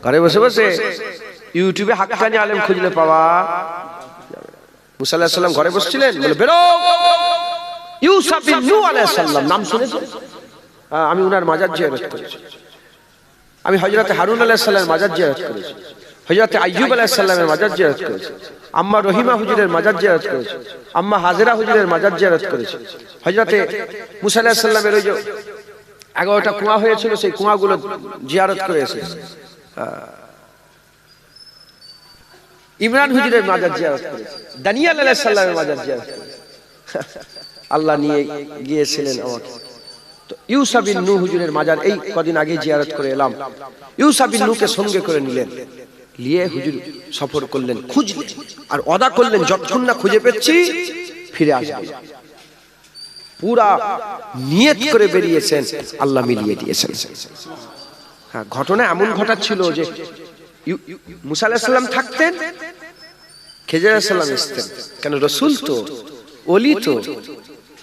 ঘরে বসে বসে ইউটিউবে হাক্কানি আলেম খুঁজলে পাওয়া যাবে। মুসা আলাইহিস সালাম ঘরে বসছিলেন, বলে বেরো। ইউসুফ বিন নূহ আলাইহিস সালাম নাম শুনেছেন? আমি উনার মাজার জিয়ারত করেছি। আমি হযরতে হারুন আলাইহিস সালামের মাজার জিয়ারত করেছি। হযরতে আইয়ুব আলাইহিস সালামের মাজার জিয়ারত করেছি। আম্মা রহিমা হুজুরের মাজার জিয়ারত করেছি। আম্মা হাজেরা হুজুরের মাজার জিয়ারত করেছি। হযরতে মুসা আলাইহিস সালামের ওই যে 11টা কুয়া হয়েছিল, সেই কুয়াগুলো জিয়ারত করেছি। ইমরান হুজুরের মাজার জিয়ারত করেছি। দানিয়েল আলাইহিস সালামের মাজার জিয়ারত করেছি। আল্লাহ নিয়ে গিয়েছিলেন আমাকে। তো ইউসুফ বিন নূহ হুজুরের মাজার এই কদিন আগে জিয়ারত করে এলাম। ইউসুফ বিন নূহকে সঙ্গে করে নিলেন, নিয়ে হুজুর সফর করলেন, খুঁজলেন আর ওয়াদা করলেন যতক্ষণ না খুঁজে পেয়েছি ফিরে আসবেন। পুরা নিয়ত করে বেরিয়েছেন, আল্লাহ মিলিয়ে দিয়েছেন। হ্যাঁ, ঘটনা এমন ঘটাচ্ছিল যে মুসা আলাইহিস সালাম থাকতেন, খিজির আলাইহিস সালাম আসতেন। কেন? রাসূল তো, ওলি তো,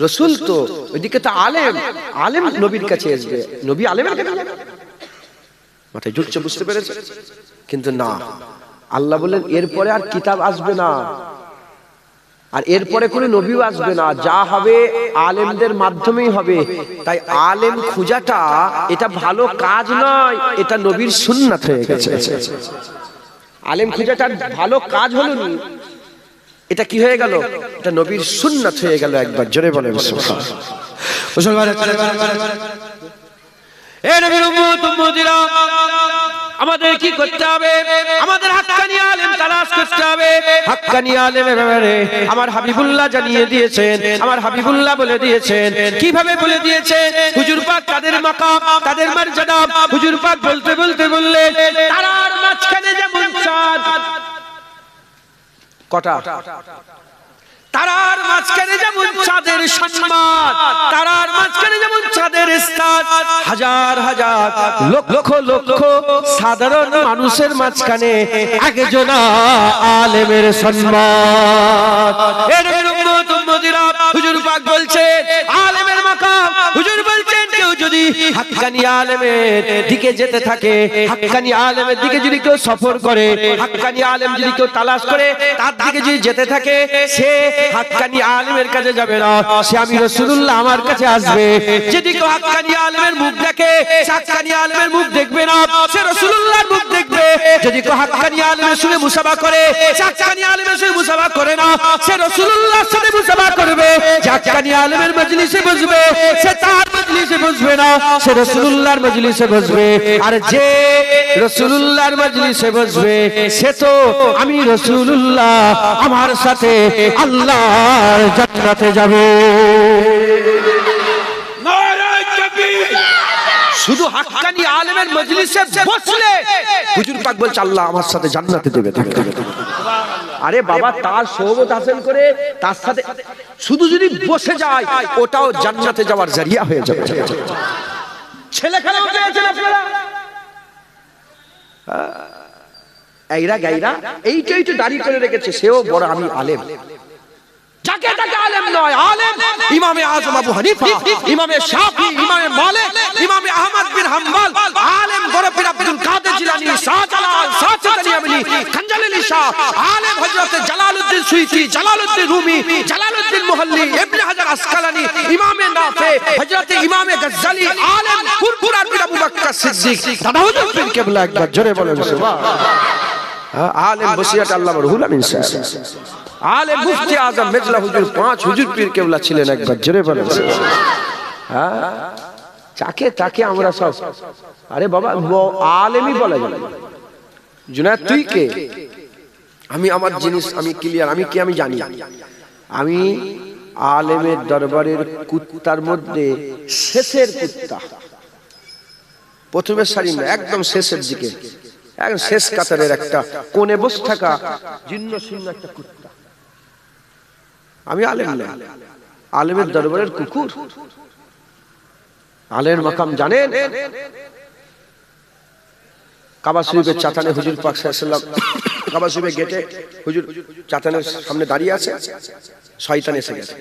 রাসূল তো, ওইদিকে তো আলেম, আলেম নবীর কাছে আসবে, নবী আলেমের কাছে যাবে। মাথায় ঢুকছে, বুঝতে পেরেছে? কিন্তু না, আল্লাহ বললেন এরপরে আর কিতাব আসবে না, আর এরপরে কোনো নবীও আসবে না, যা হবে আলেমদের মাধ্যমেই হবে। তাই আলেম খোঁজাটা এটা ভালো কাজ নয়, এটা নবীর সুন্নাত হয়ে গেছে। আলেম খোঁজাটা ভালো কাজ হলো না, এটা কি হয়ে গেল? এটা নবীর সুন্নাত হয়ে গেল। একবার জোরে বলেন সুবহানাল্লাহ। মুসলমানের এ নবীর উম্মত উম্মতিরা, আমাদের কি করতে হবে? আমাদের হাক্কানি আলেম তালাশ করতে হবে। হাক্কানি আলেমের ব্যাপারে আমার হাবিবুল্লাহ জানিয়ে দিয়েছেন, আমার হাবিবুল্লাহ বলে দিয়েছেন। কিভাবে বলে দিয়েছেন? হুজুর পাক তাদের মাকাম, তাদের মর্যাদা হুজুর পাক বলতে বলতে বললেন, তারার মাঝখানে যেমন চাঁদ, কটা? তারার মাঝখানে যেমন চাঁদের সম্মান, তারার মাঝখানে যেমন চাঁদের স্থান, হাজার হাজার লক্ষ লক্ষ সাধারণ মানুষের মাঝখানে একজন আলেমের সম্মান। এর উম্মত উম্মতিরা, হুজুর পাক বলছেন আলেমের মাকাম, হুজুর বলছেন কেউ যদি হাক্কানি আলেমের দিকে যেতে থাকে, হাক্কানি আলেমের দিকে যদি কেউ সফর করে, হাক্কানি আলেম যদি কেউ তালাশ করে তার দিকে যদি যেতে থাকে, সে হাক্কানি আলেমের কাছে যাবে না, সে আমি রাসূলুল্লাহ আমার কাছে আসবে। যদি কেউ হাক্কানি আলেমের মুখ দেখে, হাক্কানি আলেমের মুখ দেখবে না, সে রাসূলুল্লাহর মুখ দেখবে। যদি কেউ হাক্কানি আলেমের সঙ্গে মুসাফা করে, হাক্কানি আলেমের সঙ্গে মুসাফা করে না, সে রাসূলুল্লাহর সাথে মুসাফা করবে। হাক্কানি আলেমের মজলিসে বসবে, সে তার মজলিসে বসবে না, সে রাসূলুল্লাহর মজলিসে বসবে। আর যে রাসূলুল্লাহর মজলিসে বসবে, সে তো আমি রাসূলুল্লাহ আমার সাথে আল্লাহর জান্নাতে যাবে। নারায়ে তাকবীর। শুধু হাক্কানি আলেমের মজলিসে বসলে হুজুর পাক বলছে আল্লাহ আমার সাথে জান্নাতে দেবে। আরে বাবা, তার সোহবত হাসিল করে তার সাথে শুধু যদি বসে যায়, ওটাও জান্নাতে যাওয়ার জরিয়া হয়ে যাবে। ছেলে খেলা পেয়েছেন আপনারা? এইরা গাইরা এইটাই তো দাড়ি করে রেখেছে, সেও বড় আমি আলেম। যাকে তাকে আলেম নয়, আলেম ইমামে আজম আবু হানিফা, ইমামে শাফি, ইমামে মালিক, ইমামে আহমদ বিন হাম্বল, আলেম বড় পীর আব্দুল কাদের জিলানী, শাহজালাল, শাহজালাল আলী, খঞ্জালি শাহ, আলেম হযরত Jalaluddin Suyuti, Jalaluddin Rumi, Jalaluddin Mahalli, Ibn Hajar Asqalani, ইমামে নাফি, হযরত ইমামে গজ্জালি, আলেম পুরপুরা পীর আবু বকর সিদ্দিক, দাদা হুজুর পীর কেবলা। একবার জোরে বলেন সুবহানাল্লাহ। আলেম বসিয়াত আল্লাহ রুহুল আমিন সাহেব, আলেম মুফতি আজম মেজলা হুজুর, 5 হুজুর পীর কেবলা ছিলেন। একবার জোরে বলেন চাকে তাকে আমরা সব, আরে বাবা আলেমই বলা যায়। জুনায়েদ তুই কে? আমি আমার জিনিস আমি ক্লিয়ার, আমি কি আমি জানি। আমি আলেমের দরবারের কুত্তার মধ্যে শেষের কুত্তা, প্রথমের সারি না, একদম শেষের দিকে, একদম শেষ কাতারের একটা কোণে বসে থাকা জিন্ন শূন্য একটা কুত্তা। আমি আলেম না, আলেমের দরবারের কুকুর। আলেমের মাকাম জানেন? কাবা শরীফের চাতানে হুজুর পাক সাল্লাল্লাহু আলাইহি ওয়াসাল্লাম, কাবা শরীফের গেটে হুজুর চাতানের সামনে দাঁড়িয়ে আছে, শয়তান এসে গেছে।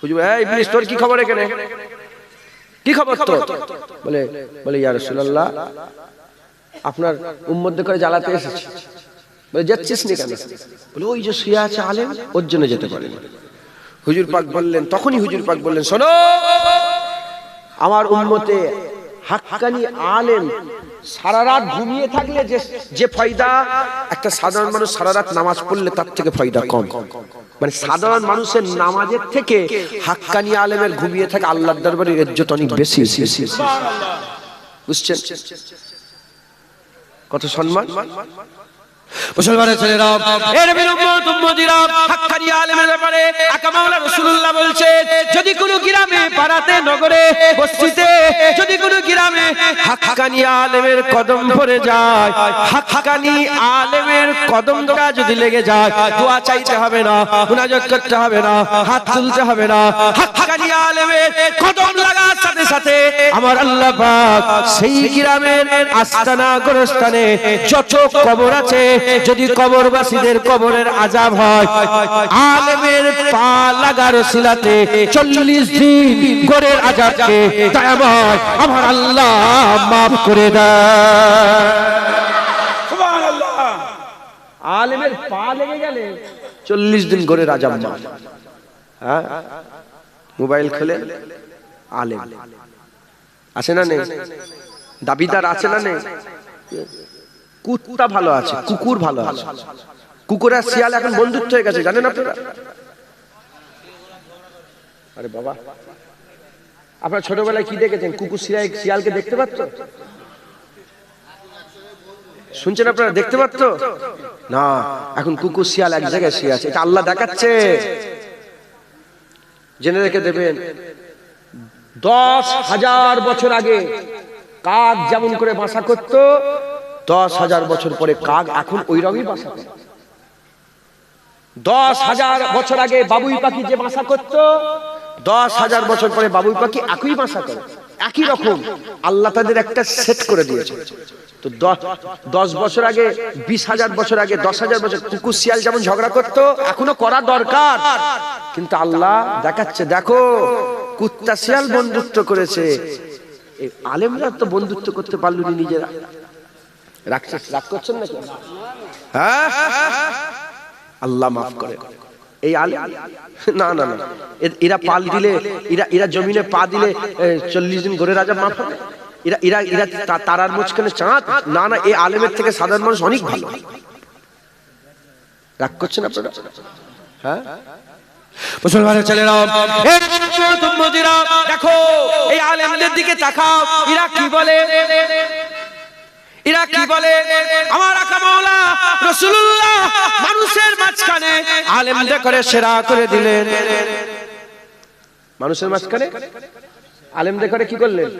হুজুর, এই ইবলিস তোর কি খবর এখানে? কি খবর তোর? বলে ইয়া রাসূলুল্লাহ, আপনার উম্মতদের করে জ্বালাতে এসেছি। বলে যাচ্ছিস না কেন? বলে ওই যে শুয়ে আছে আলেম, ওর জন্য যেতে পারে না। হুজুর পাক বললেন, তখনই হুজুর পাক বললেন, শোনো, আমার উম্মতে হাক্কানি আলেম সারা রাত ঘুমিয়ে থাকলে যে ফায়দা, একটা সাধারণ মানুষ সারা রাত নামাজ পড়লে তার থেকে ফায়দা কম। মানে সাধারণ মানুষের নামাজের থেকে হাক্কানি আলেমের ঘুমিয়ে থাকে আল্লাহর দরবারে ইজ্জত অনেক বেশি। বুঝছেন কত সম্মান? মুসলমানের ছেলেরা, এর বিরুম্মত উম্মতিরা, হাক্কানি আলেমের ব্যাপারে আকা মাওলা রাসূলুল্লাহ বলছেন, যদি কোনো গ্রামে, পাড়াতে, নগরে, বস্তিতে যদি কোনো গ্রামে হাক্কানি আলেমের কদম পড়ে যায়, হাক্কানি আলেমের কদম ধরা যদি লেগে যায়, দোয়া চাইতে হবে না, মুনাজাত করতে হবে না, হাত তুলতে হবে না, হাক্কানি আলেমের কদম লাগার সাথে সাথে সাথে আমার আল্লাহ পাক সেই গ্রামের আস্তানা গোরস্থানে যত কবর আছে, যদি কবরবাসীদের কবরের আযাব হয়, আলেমের পা লাগার ওসিলাতে 40 দিন গোরের আযাবকে দয়াময় আমার আল্লাহ মাফ করে দেয়। সুবহানাল্লাহ। আলেমের পা লেগে গেলে 40 দিন গোরের আযাব মাফ। হ্যাঁ, মোবাইল খুলে আলেম আছে না নেই? দাবিদার আছে না নেই? কুত্তা ভালো আছে, কুকুর ভালো আছে। কুকুর আর শিয়াল এখন বন্ধুত্ব হয়ে গেছে, জানেন আপনারা? আরে বাবা, আপনারা ছোটবেলায় কি দেখেছেন? কুকুর শিয়ালকে দেখতে পাচ্ছ? শুনছেন আপনারা? দেখতে পাচ্ছ না। এখন কুকুর শিয়াল এক জায়গায় শুয়ে আছে, এটা আল্লাহ দেখাচ্ছে। জেনে রেখে দেবেন, 10,000 বছর আগে কাক যেমন করে বাসা করত, 10,000 বছর পরে কাক এখন ওই রকমই বাসা করে। 10,000 বছর আগে বাবুই পাখি যে বাসা করত, 10,000 বছর পরে বাবুই পাখি একই বাসা করে, একই রকম। আল্লাহ তাদের একটা সেট করে দিয়েছে। তো 10 বছর আগে, 20,000 বছর আগে, 10,000 বছর কুকুর শিয়াল যেমন ঝগড়া করত, এখনো করা দরকার। কিন্তু আল্লাহ দেখাচ্ছে, দেখো কুত্তা শিয়াল বন্ধুত্ব করেছে, এই আলেমরা তো বন্ধুত্ব করতে পারলো না নিজেরা। রাগ করছেন নাকি? হ্যাঁ, আল্লাহ মাফ করে। এই আলেম না না না, এরা পাল দিলে, এরা জমিনে পা দিলে 40 দিন গোরের আযাব মাফ হবে? এরা তারার মাঝখানে চাঁদ? না না, এই আলেমের থেকে সাধারণ মানুষ অনেক ভালো। রাগ করছেন আপনারা? হ্যাঁ, মুসলমানের ছেলেরা, দেখো এই আলেমদের দিকে তাকাও, এরা কি বলে? এরা কি বলে? আমার আকা মাওলা রাসূলুল্লাহ মানুষের মাঝখানে আলেমদের করে সেরা করে দিলেন। মানুষের মাঝখানে আলেমদের করে কি করলেন?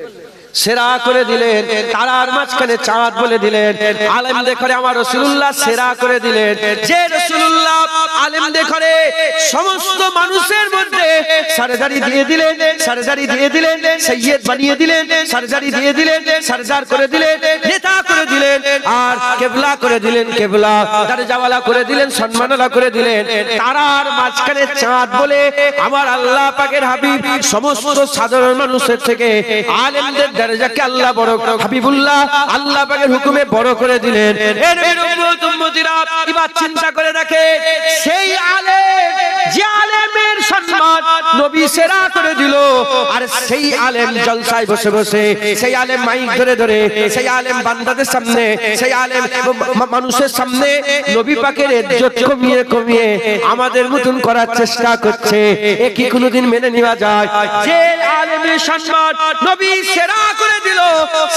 সেরা করে দিলেন। তারার মাঝখানে চাঁদ বলে দিলেন। আলেমদের করে আমার রাসূলুল্লাহ সেরা করে দিলেন। যে রাসূলুল্লাহ আলেমদের করে সমস্ত মানুষের মধ্যে সরদারি দিয়ে দিলেন, সরদারি দিয়ে দিলেন, সৈয়দ বানিয়ে দিলেন, সরদারি দিয়ে দিলেন, সরদার করে দিলেন, নেতা করে দিলেন, আর কেবলা করে দিলেন, কেবলা দরজাওয়ালা করে দিলেন, সম্মানওয়ালা করে দিলেন। তারার মাঝখানে চাঁদ বলে আমার আল্লাহ পাকের হাবিব সমস্ত সাধারণ মানুষের থেকে আলেমদের দরজাকে আল্লাহ বড়, হাবিবুল্লাহ আল্লাহ পাকের হুকুমে বড় করে দিলেন। এর উম্মত উম্মতিরা এবার চিন্তা করে দেখে, সেই আলেম, যে আলেমের সম্মান নবী সেরা করে দিল, আর সেই আলেম জলসায় বসে বসে, সেই আলেম মাইক ধরে ধরে, সেই আলেম বান্দাদের সামনে, সেই আলেম মানুষের সামনে নবী পাকের ইজ্জত কমিয়ে কমিয়ে আমাদের মতন করার চেষ্টা করছে। এ কি কোনোদিন মেনে নেওয়া যায়? যে আলেমের সম্মান নবী সেরা করে দিল,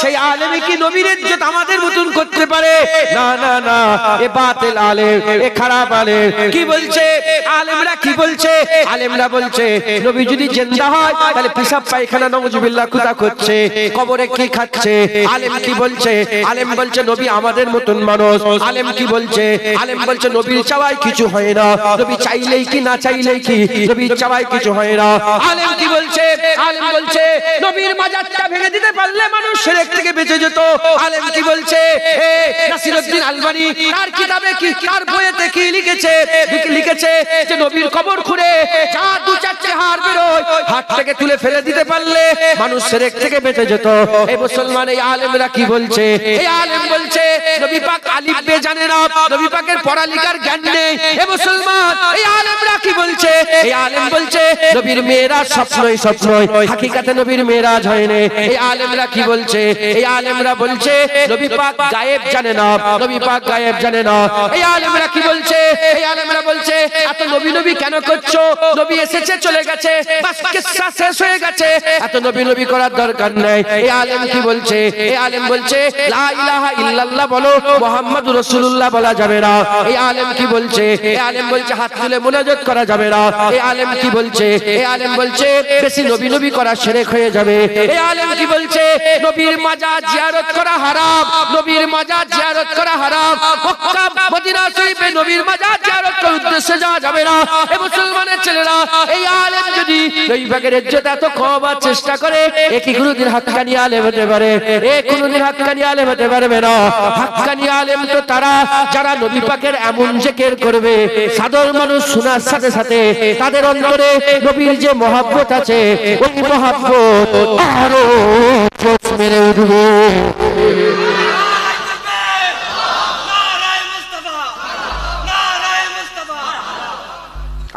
সেই আলেমই কি নবীর ইজ্জত আমাদের মতন করতে পারে? না না না, এ বাতিল আলেম, এ খারাপ আলেম। কি বলছে আলেমরা? কি বলছে আলেমরা? বলছে নবী যদি জিন্দা হয় তাহলে পেশাব পায়খানা নাউজুবিল্লাহ কোথা করছে, কবরে কি খাচ্ছে? আলেম কি বলছে? আলেম বলছে নবী আমাদের মতন মানুষ। আলেম কি বলছে? আলেম বলছে নবীর চাওয়ায় কিছু হয় না, নবী চাইলেই কি না চাইলেই কি, নবীর চাওয়ায় কিছু হয় না। আলেম কি বলছে? আলেম বলছে নবীর মাজারটা ভেঙে দিতে পারলে মানুষ শিরক থেকে বেঁচে যেত। আলেম কি বলছে? নাসিরউদ্দিন আলবানী তার কিতাবে কি, তার বইতে কি লিখেছে? লিখেছে যে নবীর কবর খুঁড়ে যা দু চারটে হাড় বেরোয়, হাত থেকে তুলে ফেলে দিতে পারলে মানুষ শিরক থেকে বেঁচে যেত। এই মুসলমান, এই আলেমরা কি বলছে? এই আলেম বলছে নবী পাক আলিফ বে জানে না, নবী পাকের পড়ালেখার জ্ঞান নেই। এই মুসলমান, এই আলেমরা কি বলছে? এই আলেম বলছে নবীর মেয়েরাজ স্বপ্নই স্বপ্নই, হাকিকাতে নবীর মেয়েরাজ হয়নি। এই আলেমরা কি বলছে? এই আলেমরা বলছে নবী পাক গায়েব জানে না, নবী পাক গায়েব জানে না। এই আলেমরা কি বলছে? এই আলেমরা বলছে এত নবী নবী কেন করছো? নবী এসেছে চলে গেছে, বাস কিসসা শেষ হয়ে গেছে, এত নবী নবী করার দরকার নেই। এই আলেম কি বলছে? এই আলেম বলছে লা ইলাহা ইল্লাল্লাহ বলো হলো মুহাম্মাদুর রাসূলুল্লাহ বলা যাবে না। এই আলেম কি বলছে? এই আলেম বলছে হাত তুলে মুনাজাত করা যাবে না। এই আলেম কি বলছে? এই আলেম বলছে বেশি নবী নবী করা শিরক হয়ে যাবে। এই আলেম কি বলছে? নবীর মাজার জিয়ারত করা হারাম, নবীর মাজার জিয়ারত করা হারাম। মক্কা মদিনা শরীফে নবীর মাজার জিয়ারত করার উদ্দেশ্যে যাওয়া যাবে না। এই মুসলমানের ছেলেরা, এই আলেম যদি নবী পাকের ইজ্জত এত কমাবার চেষ্টা করে, এ কি কোনোদিন হাক্কানি আলেম হতে পারে? এ কোনোদিন হাক্কানি আলেম হতে পারবে না। হাক্কানি আলেম তো তারা যারা নবী পাকের এমন জিকির করবে, সাধারণ মানুষ শোনার সাথে সাথে তাদের অন্তরে নবীর যে মহব্বত আছে, ওই মহব্বত আরো জোশ মেরে উঠবে।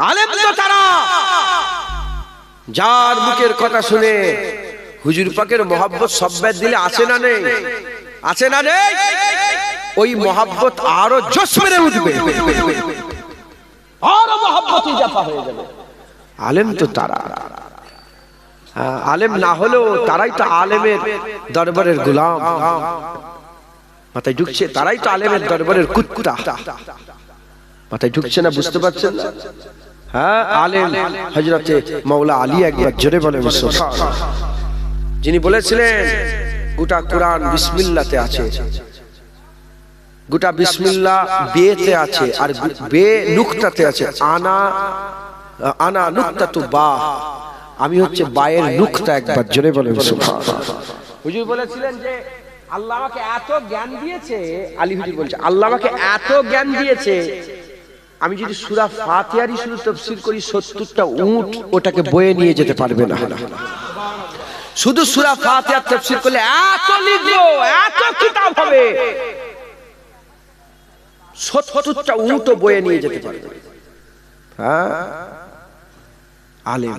আলেম তো তারা যার মুখের কথা শুনে হুজুর পাকের মহব্বত সব্বাত দিলে আছে না নেই? আছে না নেই? ওই মহব্বত আরো জোশ মেরে উঠবে, আরো মহব্বত ইজাফা হয়ে যাবে। আলেম তো তারা, আলেম না হলেও তারাই তো আলেমের দরবারের গোলাম। মাথায় ঢুকছে? তারাই তো আলেমের দরবারের কুত্তা। মাথায় ঢুকছে না? বুঝতে পারছেন না? হ্যাঁ, আলেম হযরতে মাওলা আলী একবার জোরে বলে সুবহানাল্লাহ, যিনি বলেছিলেন গোটা কোরআন বিসমিল্লাহতে আছে, গোটা বিসমিল্লাহ বেতে আছে, আর বে নুকতাতে আছে। আনা আনা নুকতাতু বা, আমি হচ্ছে বায়ের নুকতা। একবার জোরে বলে সুবহানাল্লাহ। হুজুর বলেছিলেন যে আল্লাহ আমাকে এত জ্ঞান দিয়েছে, আলী হুজুর বলছে আল্লাহ আমাকে এত জ্ঞান দিয়েছে, আমি যদি সূরা ফাতিহারই শুধু তাফসীর করি 70টা উট ওটাকে বয়ে নিয়ে যেতে পারবে না। শুধু সূরা ফাতিহার তাফসীর করলে এত লিখবো, এত কিতাব হবে, 70টা উটও বয়ে নিয়ে যেতে পারবে। হ্যাঁ, আলেম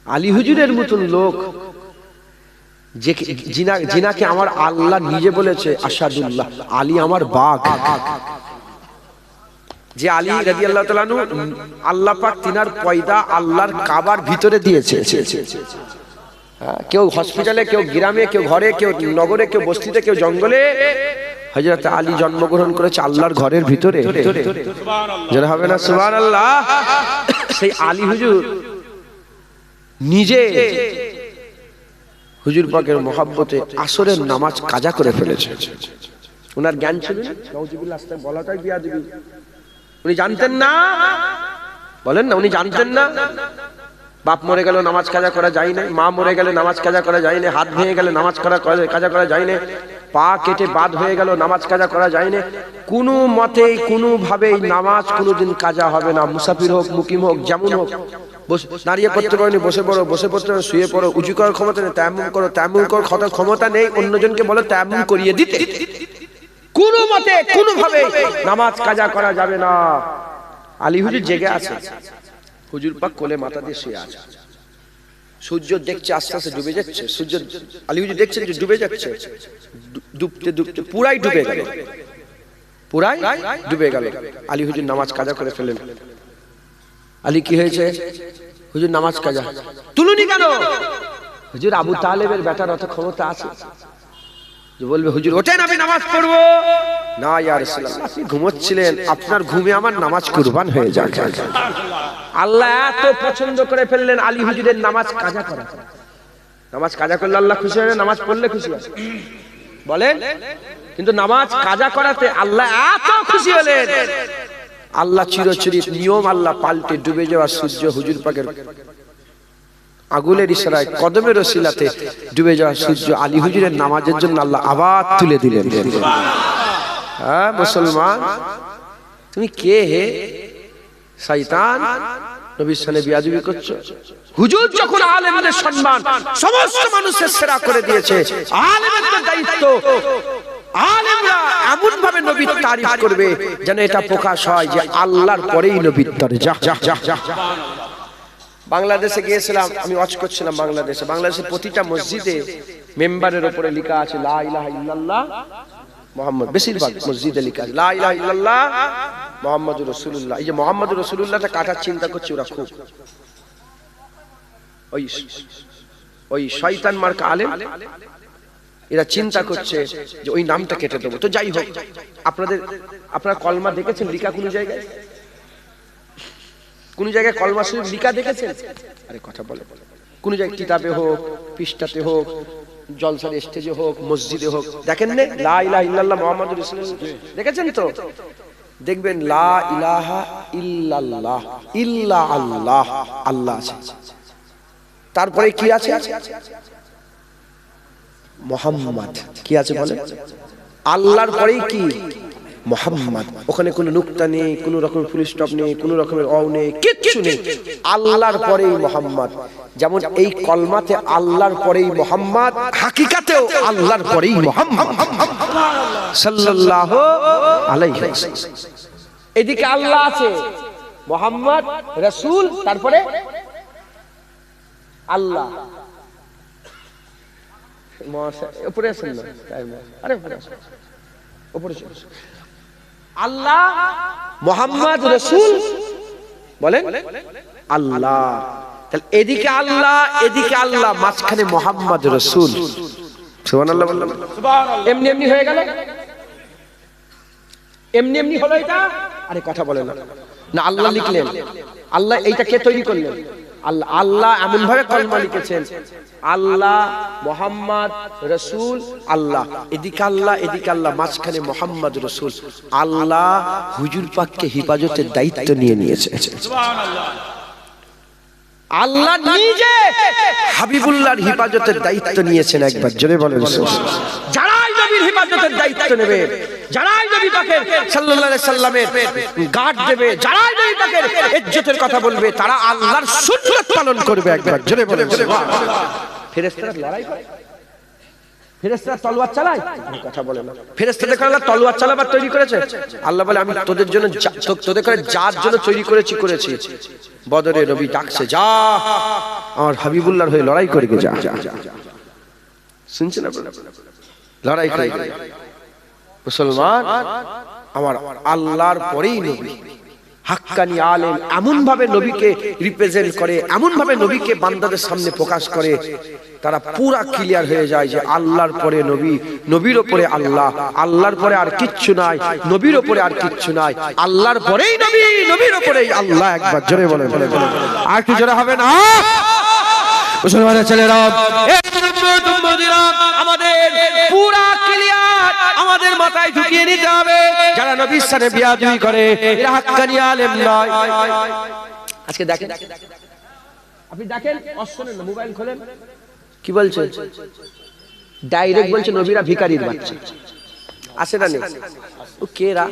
আলী হুজুরের মতন লোক, যিনাকে আমার আল্লাহ নিজে বলেছে আশহাদুল্লাহ আলী আমার বাঘ। যে আলী রাদিয়াল্লাহু তাআলা আনহু, আল্লাহ পাক তিনার পয়দা আল্লাহর কাবার ভিতরে দিয়েছে। কেউ হসপিটালে, কেউ গ্রামে, কেউ ঘরে, কেউ নগরে, কেউ বস্তিতে, কেউ জঙ্গলে, হযরত আলী জন্মগ্রহণ করেছে আল্লাহর ঘরের ভিতরে। যারা হবে না সুবহানাল্লাহ। সেই আলী হুজুর নিজে হুজুর পাকের মহব্বতে আসরের নামাজ কাজা করে ফেলেছে। ওনার জ্ঞান ছিল না, নাউজুবিল্লাহ, আস্তে বলাটাই বিয়াদবি। উনি জানতেন না, বলেন না, উনি জানতেন না বাপ মরে গেল নামাজ কাজা করা যায় না, মা মরে গেলে নামাজ কাজা করা যায় না, হাত ভেঙে গেলে নামাজ কাজা করা যায় না, পা কেটে বাদ হয়ে গেল নামাজ কাজা করা যায় না। কোনো মতেই কোনো ভাবেই নামাজ কোনোদিন কাজা হবে না। মুসাফির হোক, মুকিম হোক, যেমন হোক, দাঁড়িয়ে পড়তে পারোনি বসে পড়ো, বসে পড়তে পারো শুয়ে পড়ো, উঁচু করার ক্ষমতা নেই তায়াম্মুম করো, তায়াম্মুম করার ক্ষমতা নেই অন্যজনকে বলো তায়াম্মুম করিয়ে দিতে। কোনো মতে কোনো ভাবে নামাজ কাজা করা যাবে না। আলী হুজুর জেগে আছে, হুজুর পাক কোলে মাথা দিয়ে শুয়ে আছে, সূর্য দেখছে আস্তে আস্তে ডুবে যাচ্ছে, সূর্য আলী হুজুর দেখছেন যে ডুবে যাচ্ছে, ডুবতে ডুবতে পুরাই ডুবে গেল, পুরাই ডুবে গেল। আলী হুজুর নামাজ কাজা করে ফেলেন। আলী কি হয়েছে? হুজুর নামাজ কাজা। তুলুনি কেন? হুজুর আবু তালেবের বেটার অত ক্ষমতা আছে যে বলবে হুজুর ওঠেন আমি নামাজ পড়বো না। ইয়া রাসূলুল্লাহ, আপনি ঘুমোচ্ছিলেন, আপনার ঘুমে আমার নামাজ কুরবান হয়ে যাক। আল্লাহ এত পছন্দ করে ফেললেন আলী হুজুরের নামাজ কাজা করা। নামাজ কাজা করলে আল্লাহ খুশি হয় না? নামাজ পড়লে খুশি হয়? বলেন। কিন্তু নামাজ কাজা করাতে আল্লাহ এত খুশি হলেন, আল্লাহ চিরচিরিত নিয়ম আল্লাহ পাল্টে ডুবে যাওয়া সূর্য হুজুর পাকের আগুলের ইশারায় কদমের ওসিলাতে ডুবে যাওয়া সূর্য আলী হুজুরের নামাজের জন্য আল্লাহ আবার তুলে দিলেন। হ্যাঁ মুসলমান, তুমি কে হে? শয়তান, নবীর সামনে বিয়াদবি করছো। হুজুর যখন আলেমদের সম্মান সমস্ত মানুষের সেরা করে দিয়েছে, আলেমদের দায়িত্ব আলেমরা এমন ভাবে নবীর তারিফ করবে যেন এটা প্রকাশ হয় যে আল্লাহর পরেই নবীর দরজা। বাংলাদেশে গিয়েছিলাম, আমি ওয়াজ করছিলাম বাংলাদেশে। বাংলাদেশের প্রতিটা মসজিদে মেম্বারের উপরে লেখা আছে লা ইলাহা ইল্লাল্লাহ মুহাম্মদ, বেশিরভাগ মসজিদে লেখা আছে লা ইলাহা ইল্লাল্লাহ মুহাম্মাদুর রাসূলুল্লাহ। এই যে মুহাম্মাদুর রাসূলুল্লাহটা কাটার চিন্তা করছে ওরা খুব। ওই শয়তান মার্কা আলেম এরা চিন্তা করছে যে ওই নামটা কেটে দেবো। তো যাই হোক, আপনারা কলমা দেখেছেন লিখা কোন জায়গায়? কোন জায়গায় কলমা শরীফ লিখা দেখেছেন? আরে কথা বলে, কোন জায়গায় কিতাবে হোক, পৃষ্ঠাতে হোক, জলসার স্টেজে হোক, মসজিদে হোক, দেখেন না লা ইলাহা ইল্লাল্লাহ মুহাম্মাদুর রাসূলুল্লাহ? দেখেছেন তো? দেখবেন লা ইলাহা ইল্লাল্লাহ, ইল্লা আল্লাহ, আল্লাহ আছে, তারপরে কি আছে? মুহাম্মদ। কি আছে বলেন? আল্লাহর পরেই কি? মুহাম্মদ। ওখানে কোনো নুকতা নেই, কোনো রকমের ফুল স্টপ নেই, কোনো রকমের অ নেই, কিচ্ছু নেই, আল্লাহর পরেই মুহাম্মদ। যেমন এই কলমাতে আল্লাহর পরেই মুহাম্মদ, হাকিকাতেও আল্লাহর পরেই মুহাম্মদ সাল্লাল্লাহু আলাইহি ওয়াসাল্লাম। এদিকে আল্লাহ আছে, মুহাম্মদ রাসূল, তারপরে আল্লাহ। উপরে আছেন না? আরে উপরে আল্লাহ, মুহাম্মদ রাসূল, বলেন আল্লাহ। তাহলে এদিকে আল্লাহ, এদিকে আল্লাহ, মাঝখানে মুহাম্মদ রাসূল। সুবহানাল্লাহ বললাম, সুবহানাল্লাহ। এমনি এমনি হয়ে গেল, এমনি এমনি হলো এটা? আরে কথা বলে না, না আল্লাহ লিখলেন, আল্লাহ এইটা কে তৈরি করলেন? আল্লাহ। আল্লাহ এমন ভাবে কলমা লিখেছেন, আল্লাহ, মুহাম্মদ রাসূল, আল্লাহ। এদিকে আল্লাহ, এদিকে আল্লাহ, মাঝখানে মুহাম্মদ রাসূল। আল্লাহ হুজুর পাককে হেফাজতের দায়িত্ব নিয়ে নিয়েছে। সুবহানাল্লাহ। আল্লাহ নিজে হাবিবুল্লাহর হেফাজতের দায়িত্ব নিয়েছেন। একবার জোরে বলেন সুবহানাল্লাহ। যারাই নবীর হেফাজতের দায়িত্ব নেবে, যারাই নবী পাকের সাল্লাল্লাহু আলাইহি সাল্লামের গার্ড দেবে, যারাই নবী পাকের ইজ্জতের কথা বলবে, তারা আল্লাহর সুন্নাত পালন করবে। একবার জোরে বলেন সুবহানাল্লাহ। ফেরেশতারা লড়াই করে, ফেরেশতারা তলোয়ার চালায়, কথা বলে না। ফেরেশতাদের আল্লাহ তলোয়ার চালাবার তৈরি করেছে। আল্লাহ বলে আমি তোদের জন্য, তোদের করে যার জন্য তৈরি করেছি। বদরে নবী ডাকছে, যা আমার হাবিবুল্লাহর হয়ে লড়াই করে যা। শুনছেন আপনারা? লড়াই করে মুসলমান আমার আল্লাহর পরেই নবী, হাক্কানি আলেম, এমন ভাবে নবীকে রিপ্রেজেন্ট করে, এমন ভাবে নবীকে বান্দাদের সামনে প্রকাশ করে, তারা পুরা ক্লিয়ার হয়ে যায় যে আল্লাহর পরে নবী, নবীর উপরে আল্লাহ, আল্লাহর পরে আর কিচ্ছু নাই, নবীর উপরে আর কিচ্ছু নাই, আল্লাহর পরেই নবী, নবীর উপরেই আল্লাহ। একবার জোরে বলেন, আর কি জোরে হবে না? মুসলমানের ছেলেরা, আমাদের পুরা ক্লিয়ার, আমাদের মাথায় ঢুকিয়ে নিতে হবে, যারা নবীর সাথে বিয়াদবি করে এরা হাক্কানি আলেম নয়। আজকে দেখেন, আপনি দেখেন, অশোনেন না, মোবাইল খোলেন, কি বলছে? ডাইরেক্ট বলছে নবীরা ভিখারির বাচ্চা। আসে না নেই? ও কেরা?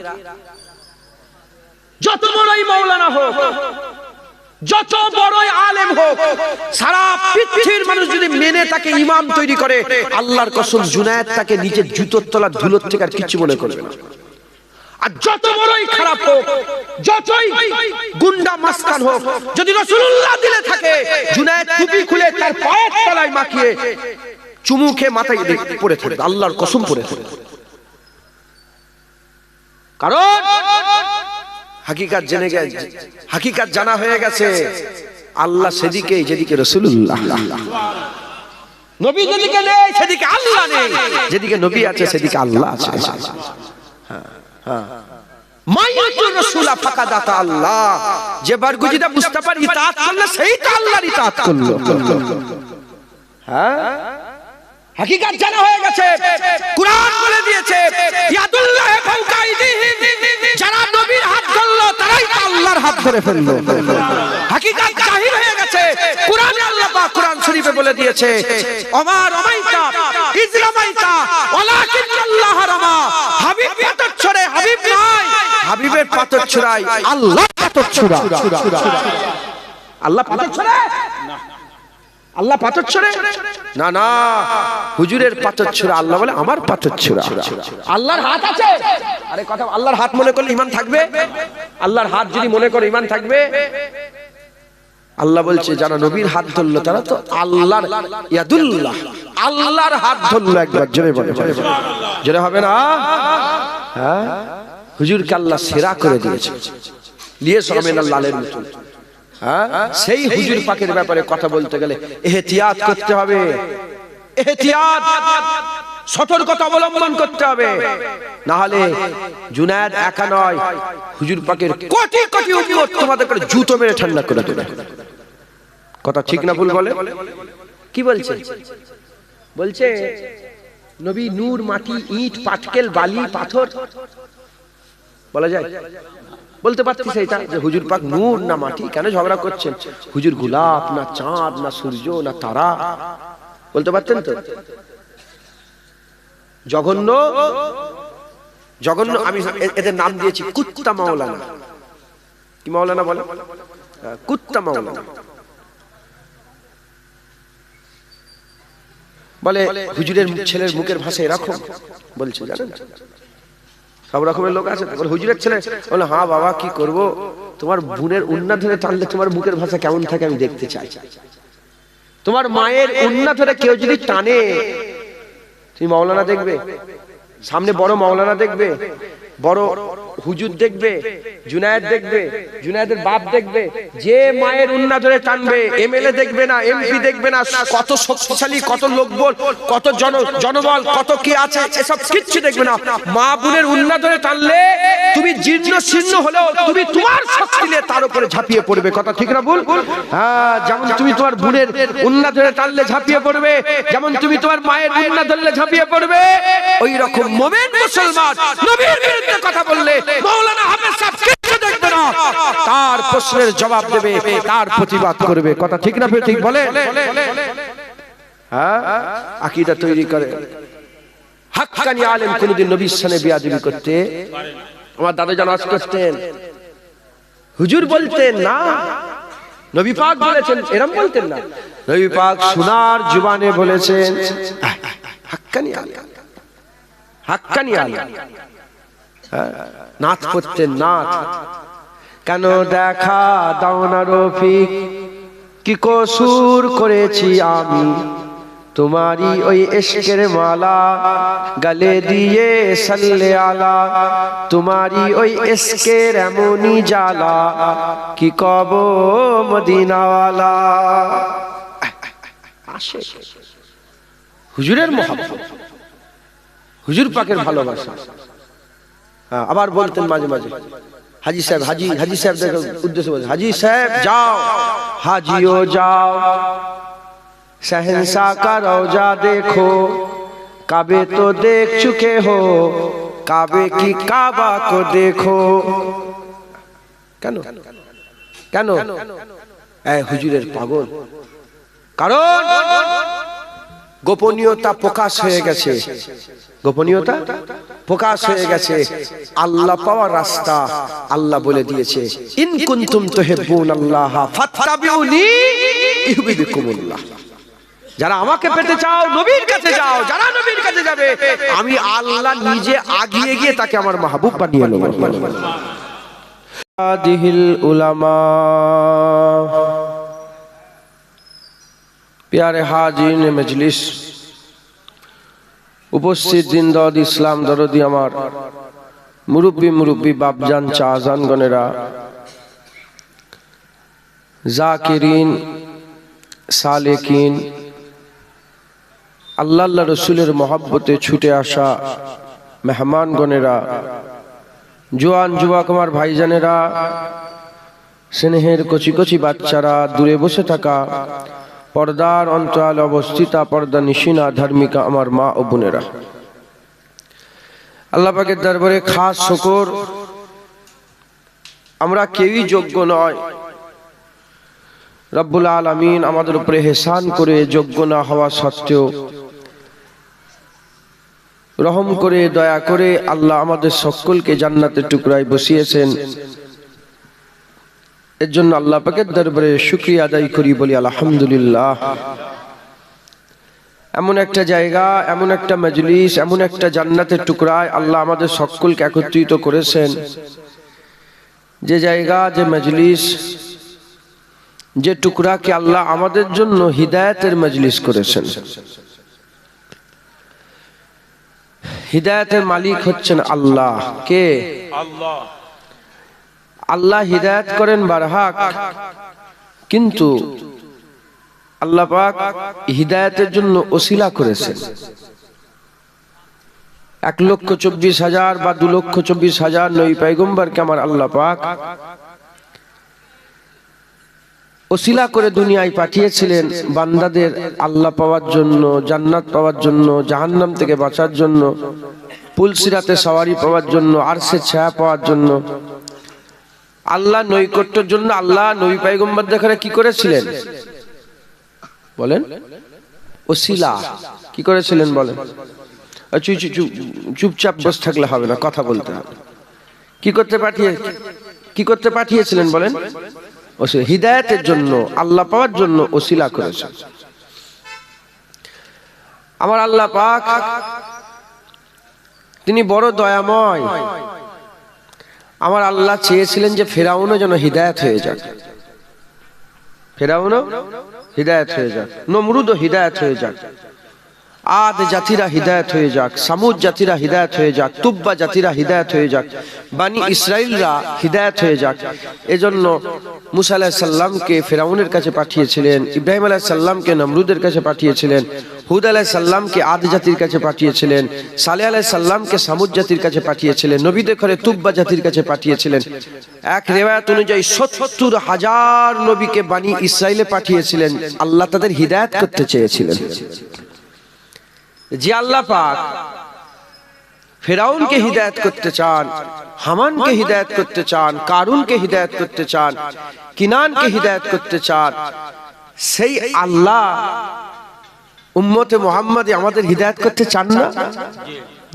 যত বড়ই মাওলানা হোক, যত বড়ই আলেম হোক, সারা পৃথিবীর মানুষ যদি মেনে তাকে ইমাম তৈরি করে, আল্লাহর কসম জুনায়েদ তাকে নিজের জুতোর তলার ধুলোর থেকে আর কিছু মনে করবে না। আর যত বড়ই খারাপ হোক, যতই গুন্ডা মাস্তান হোক, যদি রাসূলুল্লাহ দিলে থাকে, জুনায়েদ টুপি খুলে তার পায়ের তলায় মাখিয়ে চুমু খেয়ে মাথায় পড়ে থাকবে, আল্লাহর কসম পড়ে থাকবে। কারণ হাকিকাত জেনে গেছে, হাকিকাত জানা হয়ে গেছে, আল্লাহ সেদিকে যেদিকে রাসূলুল্লাহ। নবী যেদিকে নেই সেদিকে আল্লাহ নেই, যেদিকে নবী আছে সেদিকে আল্লাহ আছে। মাইয়াতুর রাসূল ফাকাদাত আল্লাহ, যে বারগুজিদা মুস্তাফার ইতাআত করলে সেই তো আল্লাহর ইতাআত করলো। হ্যাঁ, হাকিকাত জানা হয়ে গেছে, কুরআন বলে দিয়েছে ইয়াদুল্লাহ ফাওকা আইদিহিম, যারা নবীর হাত ধরলো তারাই তো আল্লাহর হাত ধরে ফেললো। হাকিকাত জাহির হয়ে গেছে, কুরআনে আল্লাহ পাক কুরআন শরীফে বলে দিয়েছে ওমা রামাইতা ইয রামাইতা ওয়ালাকিন আল্লাহ রামা। হাবিব পাথর ছড়ে, হাবিব নয়, হাবিবের পাথর ছড়াই, আল্লাহ পাথর ছড়া। আল্লাহ পাথর ছড়ে না, আল্লাহ পাথর ছড়ে না, না হুজুরের পাথর ছড়া। আল্লাহ বলে আমার পাথর ছড়া। আল্লাহর হাত আছে, আরে কথা, আল্লাহর হাত মনে করলে ঈমান থাকবে? আল্লাহর হাত যদি মনে করে ঈমান থাকবে? আল্লাহ বলছে যারা নবীর হাত ধরলো তারা তো আল্লাহর ইয়াদুল্লাহ, আল্লাহর হাত ধরলো। একবার জোরে বলে, জোরে হবে না? হ্যাঁ, হুজুরকে আল্লাহ সেরা করে দিয়েছে, লিয়ে সামেন লালের মতো। হ্যাঁ, সেই হুজুর পাকের ব্যাপারে কথা বলতে গেলে এহতিয়াত করতে হবে, এহতিয়াত। সতর্কতা অবলম্বন করতে হবে, না হলে জুনায়েদ একা নয়, হুজুর পাকের কোটি কোটি উম্মত তোমাদের করে জুতো মেরে ঠান্ডা করে দেবে। কথা ঠিক না ভুল বলে? কি বলছে? বলছে নবী নূর, মাটি, ইট, পাটকেল, বালি, পাথর বলা যায়? বলতে পারতিস এটা যে হুজুর পাক নূর না মাটি? কেন ঝগড়া করছেন? হুজুর গোলাপ না চাঁদ না সূর্য না তারা? বলতে পারতেন তো? জঘন্য জঘন্য। আমি এদের নাম দিয়েছি কুত্তা মাওলানা। কি মাওলানা বলে? কুত্তা মাওলানা বলে। হুজুরের ছেলের মুখের ভাষা এরকম বলছে, জানেন? সব রকমের লোক আছে। হুজুরের ছেলে বলে, হ্যাঁ বাবা কি করব, তোমার বোনের উন্না ধরে টানলে তোমার মুখের ভাষা কেমন থাকে আমি দেখতে চাই। তোমার মায়ের উন্না ধরে কেউ যদি টানে, তুমি মাওলানা দেখবে, সামনে বড় মাওলানা দেখবে, বড় হুজুর দেখবে, জুনায়েদ দেখবে, জুনায়েদের বাপ দেখবে। যে মায়ের উন্না ধরে টানবে, এমএলএ দেখবে না, এমপি দেখবে না, কত শক্তিশালী, কত লোকবল, কত জনবল, কত কি আছে, এসব কিচ্ছু দেখবে না। মা বোনের উন্না ধরে টানলে তুমি জীর্ণ শীর্ণ হলেও তুমি তোমার শক্তি নিয়ে তার উপরে ঝাঁপিয়ে পড়বে। কথা ঠিক না ভুল? হ্যাঁ, যেমন তুমি তোমার বোনের উন্না ধরে টানলে ঝাঁপিয়ে পড়বে, যেমন তুমি তোমার মায়ের উন্না ধরলে ঝাঁপিয়ে পড়বে, ওই রকম মুমিন মুসলমান নবীর বিরুদ্ধে কথা বললে মাওলানা হাফেজ সাহেব কিচ্ছু দেখবে না, তার প্রশ্নের জবাব দেবে, তার প্রতিবাদ করবে। কথা ঠিক না ঠিক বলে? হ্যাঁ, আকীদা তৈরি করে। হাক্কানি আলেম কোনদিন নবীর সামনে বেয়াদবি করতে, আমার দাদা জান আজ করতেন, হুজুর বলতেন না, নবী পাক বলেছেন, এরকম বলতেন না। নবী পাক সোনার জবানে বলেছেন, হাক্কানি আলেম, হাক্কানি আলেম। নাথ করতেন, নাথ। কেন দেখা দাও না রফিক, কি কসুর করেছি আমি, তোমারই ওই ইশকের মালা গলে দিয়ে সাল্লে আলা, তোমারই ওই ইশকের এমনই জ্বালা, কি কব মদিনাওয়ালা। আসে হুজুরের মহব্বত, হুজুর পাকের ভালোবাসা। আবার বলতেন মাঝে মাঝে, হাজি সাহেব, হাজি সাহেব উদ্দেশ্য বলতেন, হাজি সাহেব যাও, হাজিও যাও, शहंशाह का रौजा देखो, काबे तो देख चुके हो, काबे की काबा को देखो। কেন কেন এই হুজুরের পাগল? কারণ গোপনীয়তা প্রকাশ হয়ে গেছে, গোপনীয়তা প্রকাশ হয়ে গেছে। আল্লাহ পাওয়ার রাস্তা আল্লাহ বলে দিয়েছে, ইন কুনতুম তুহিব্বুনাল্লাহ ফাত্তাবিউনি ইউহিব্বুকুমুল্লাহ। যারা আমাকে পেতে চাও নবীর কাছে যাও, যারা নবীর কাছে যাবে আমি আল্লাহ নিজে আগিয়ে গিয়ে তাকে আমার মাহবুব বানিয়ে নেব। আদিহিল উলামা, প্যারে হাজিরিন মজলিস, উপস্থিত জিন্দাদ ইসলাম দরদি আমার মুরব্বী বাপজান চাচান গনেরা, জাকিরিন সালেকিন, আল্লাহ আল্লাহ রসুলের মহব্বতে ছুটে আসা মেহমানগণেরা, জোয়ান যুবক আমার ভাইজানেরা, স্নেহের কচি কচি বাচ্চারা, দূরে বসে থাকা পর্দার অন্তরালে অবস্থিতা পর্দা নিশিনা ধার্মিকা আমার মা ও বোনেরা, আল্লাহ পাকের দরবারে খাস শুকর। আমরা কেউই যোগ্য নয়, রব্বুল আলামিন আমাদের উপরে ইহসান করে যোগ্য না হওয়া সত্ত্বেও রহম করে দয়া করে আল্লাহ আমাদের সকলকে জান্নাতের টুকরায় বসিয়েছেন। এর জন্য আল্লাহ পাকের দরবারে শুকরিয়া আদায় করি, বলি আলহামদুলিল্লাহ। এমন একটা জায়গা, এমন একটা মজলিস, এমন একটা জান্নাতের টুকরায় আল্লাহ আমাদের সকলকে একত্রিত করেছেন, যে জায়গা, যে মজলিস, যে টুকরাকে আল্লাহ আমাদের জন্য হিদায়াতের মজলিস করেছেন। হিদায়াতের মালিক হচ্ছেন আল্লাহ। কে? আল্লাহ। আল্লাহ হিদায়াত করেন বারহাক, কিন্তু আল্লাহ পাক হিদায়াতের জন্য ওসিলা করেছেন। 1,24,000 বা 2,24,000 নবী পয়গম্বরকে আমার আল্লাহ পাক ওসিলা করে দুনিয়ায় পাঠিয়েছিলেন বান্দাদের আল্লাহ পাওয়ার জন্য, জান্নাত পাওয়ার জন্য, জাহান্নাম থেকে বাঁচার জন্য, পুলসিরাতে সওয়ারি পাওয়ার জন্য, আরশের ছায়া পাওয়ার জন্য, আল্লাহ নৈকট্যের জন্য। আল্লাহ নবী পয়গম্বরদের ঘরে কি করেছিলেন বলেন? ওসিলা কি করেছিলেন বলেন? চুপচাপ বসে থাকলে হবে না, কথা বলতে হবে। কি করতে পাঠিয়েছিলেন বলেন? হিদায়াতের জন্য, আল্লাহ পাওয়ার জন্য ওসিলা করেছেন। আমার আল্লাহ পাক তিনি বড় দয়াময়। আমার আল্লাহ চেয়েছিলেন যে ফেরাউনও যেন হিদায়াত হয়ে যাক, ফেরাউনও হিদায়াত হয়ে যাক, নমরুদও হিদায়াত হয়ে যাক, আদ জাতিরা হিদায়াত হয়ে যাক, সামুদ জাতিরা হিদায়াত হয়ে যাক, তুব্বা জাতিরা হিদায়াত হয়ে যাক, বানি ইসরাইলরা হিদায়াত হয়ে যাক। এজন্য মুসা আলাইহিস সালামকে ফেরাউনের কাছে পাঠিয়েছিলেন, ইব্রাহিম আলাইহিস সালামকে নমরুদের কাছে পাঠিয়েছিলেন, হুদ আলাইহিস সালামকে আদ জাতির কাছে পাঠিয়েছিলেন, সালেহ আলাইহিস সালামকে সামুদ জাতির কাছে পাঠিয়েছিলেন, নবীদের ঘরে তুব্বা জাতির কাছে পাঠিয়েছিলেন। এক রিওয়ায়াত অনুযায়ী ৭০,০০০ নবীকে বানি ইসরাইলে পাঠিয়েছিলেন। আল্লাহ তাদের হিদায়াত করতে চেয়েছিলেন। যে আল্লাহ পাক ফেরাউনকে হিদায়াত করতে চান, হামানকে হিদায়াত করতে চান, কারুনকে হিদায়াত করতে চান, কিনানকে হিদায়াত করতে চান, সেই আল্লাহ উম্মতে মুহাম্মাদে আমাদের হিদায়াত করতে চান না?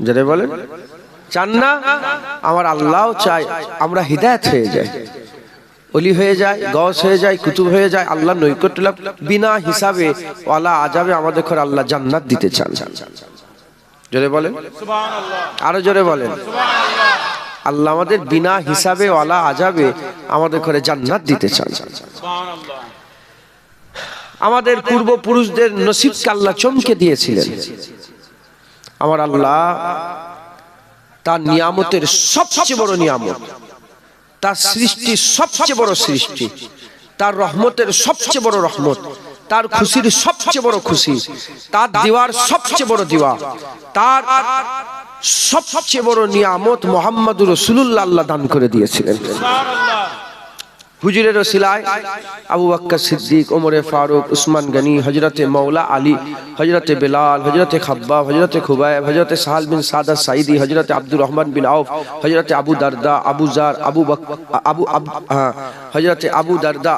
যারা বলেন চান না, আমার আল্লাহও চায় আমরা হিদায়াত হয়ে যাই, ওলি হয়ে যায়, গস হয়ে যায়, কুতুব হয়ে যায়, আল্লাহ নৈকট্য লাভ, বিনা হিসাবে ওয়ালা আজাবে আমাদের ঘরে আল্লাহ জান্নাত দিতে চান। জোরে বলেন সুবহানাল্লাহ, আরো জোরে বলেন সুবহানাল্লাহ। আল্লাহ আমাদের বিনা হিসাবে ওয়ালা আজাবে আমাদের ঘরে জান্নাত দিতে চান। সুবহানাল্লাহ। আমাদের পূর্বপুরুষদের নসিবকে আল্লাহ চমকে দিয়েছিলেন। আমার আল্লাহ তার নিয়ামতের সবচেয়ে বড় নিয়ামত, তার সৃষ্টি সবচেয়ে বড় সৃষ্টি, তার রহমতের সবচেয়ে বড় রহমত, তার খুশির সবচেয়ে বড় খুশি, তার দিওয়ার সবচেয়ে বড় দিওয়া, তার সবচেয়ে বড় নিয়ামত মুহাম্মদুর রাসূলুল্লাহ আল্লাহ দান করে দিয়েছিলেন। হুজুরের ওসিলায় আবু বকর সিদ্দিক, ওমরে ফারুক, উসমান গনি, হযরতে মাওলা আলী, হযরতে বেলাল, হযরতে খাব্বাব, হযরতে খুবাইব, হযরতে সাহাল বিন সাদা সাইদি, হযরতে আব্দুর রহমান বিন আউফ, হযরতে আবু দারদা, আবু জার, হযরতে আবু দারদা,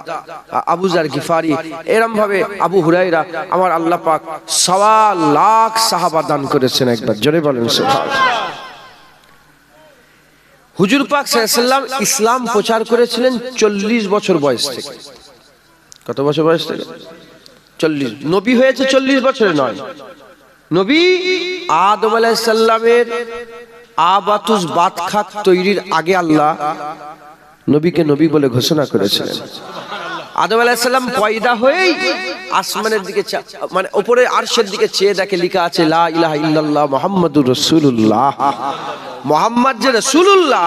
আবু জার গিফারি, এরকম ভাবে আবু হুরায়রা, আমার আল্লাহ পাক ১.৫ লাখ সাহাবা দান করেছেন। একবার জোরে বলেন সুবহানাল্লাহ। হুজুর পাক সাল্লাল্লাহু আলাইহি ওয়াসাল্লাম ইসলাম প্রচার করেছিলেন 40 বছর বয়স থেকে। কত বছর বয়স থেকে? 40। নবী হয়েছে 40 বছরে নয়। নবী আদম আলাইহিস সালামের আবাতুস বাতখাত তৈরির আগে আল্লাহ নবীকে নবী বলে ঘোষণা করেছিলেন। আদম আলাইহিস সালাম পয়দা হয়েই আসমানের দিকে মানে উপরে আরশের দিকে চেয়ে দেখে লেখা আছে লা ইলাহা ইল্লাল্লাহ মুহাম্মাদুর রাসূলুল্লাহ। মুহাম্মদ যে রাসূলুল্লাহ,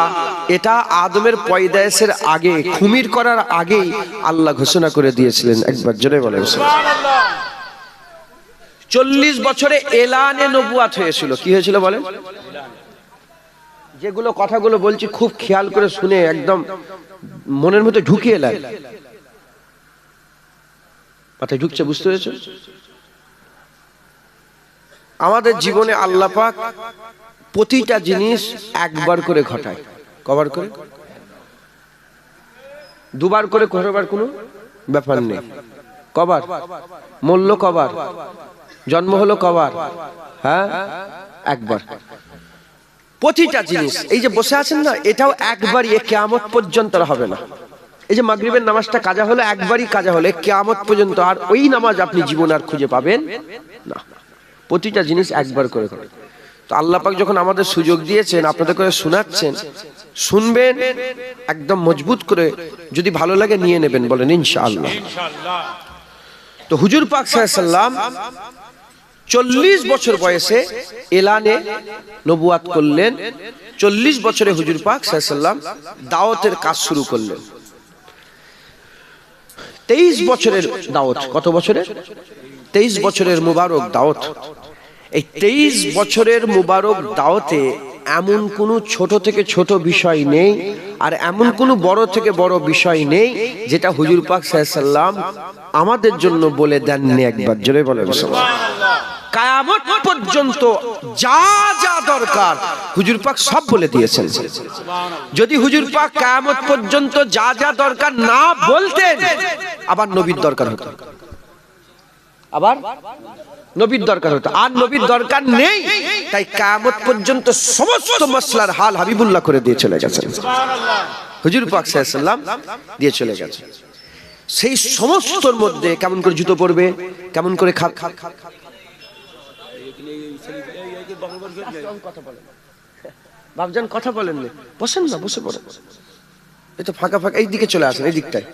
এটা আদমের পয়দায়েশের আগে, খুমির করার আগেই আল্লাহ ঘোষণা করে দিয়েছিলেন। একবার জোরে বলেন সুবহানাল্লাহ। 40 বছরে এলানে নবুয়াত হয়েছিল। কি হয়েছিল বলেন? যেগুলো কথাগুলো বলছি খুব খেয়াল করে শুনে একদম মনের মধ্যে ঢুকিয়ে নেন। মাথায় ঢুকছে, বুঝতে পেরেছো? আমাদের জীবনে আল্লাহ পাক প্রতিটা জিনিস একবার করে ঘটায়। কবার করে? দুবার করে করবার কোনো ব্যাপার নেই। কবার? মূল্য কবার? জন্ম হলো কবার? হ্যাঁ, একবার। প্রতিটা জিনিস, এই যে বসে আছেন না, এটাও একবারই, কিয়ামত পর্যন্ত হবে না। এই যে মাগরিবের নামাজটা কাজা হলো, একবারই কাজা হলো, কিয়ামত পর্যন্ত আর ওই নামাজ আপনি জীবনে আর খুঁজে পাবেন না। প্রতিটা জিনিস একবার করে করে। তো আল্লাহ পাক যখন আমাদের সুযোগ দিয়েছেন, আপনাদের করে শোনাচ্ছেন, শুনবেন একদম মজবুত করে, যদি ভালো লাগে নিয়ে নেবেন, বলেন ইনশাআল্লাহ। তো হুজুর পাক সাল্লাল্লাহু আলাইহি ওয়াসাল্লাম 40 বছর বয়সে এলানে নবুয়াত করলেন। 40 বছরে হুজুর পাক সাল্লাল্লাহু আলাইহি ওয়াসাল্লাম দাওয়াতের কাজ শুরু করলেন। 23 বছরের দাওয়াত। কত বছরের? 23 বছরের মুবারক দাওয়াত। এই 23 বছরের মুবারক দাওয়াতে এমন কোনো ছোট থেকে ছোট বিষয় নেই, আর এমন কোনো বড় থেকে বড় বিষয় নেই যেটা হুজুর পাক সাল্লাল্লাহু আলাইহি সাল্লাম আমাদের জন্য বলে দেননি। একবার জোরে বলেন সুবহানাল্লাহ। কিয়ামত পর্যন্ত যা যা দরকার হুজুর পাক সব বলে দিয়েছেন। যদি হুজুর পাক কিয়ামত পর্যন্ত যা যা দরকার না বলতেন, আবার নবীর দরকার হতো, আবার নবীর দরকার হতো। আর নবীর দরকার নেই, তাই কিয়ামত পর্যন্ত সমস্ত মাসলার হাল হাবিবুল্লাহ করে দিয়ে চলে গেছেন। হুজুর পাক সাল্লাল্লাহু আলাইহি সাল্লাম দিয়ে চলে গেছেন। সেই সমস্তর মধ্যে কেমন করে জুতো পরবে, কেমন করে বাবজান কথা বলেন না, বসেন না, বসে পড়েন। এই তো ফাঁকা ফাঁকা, এই দিকে চলে আসেন, এই দিকটায়।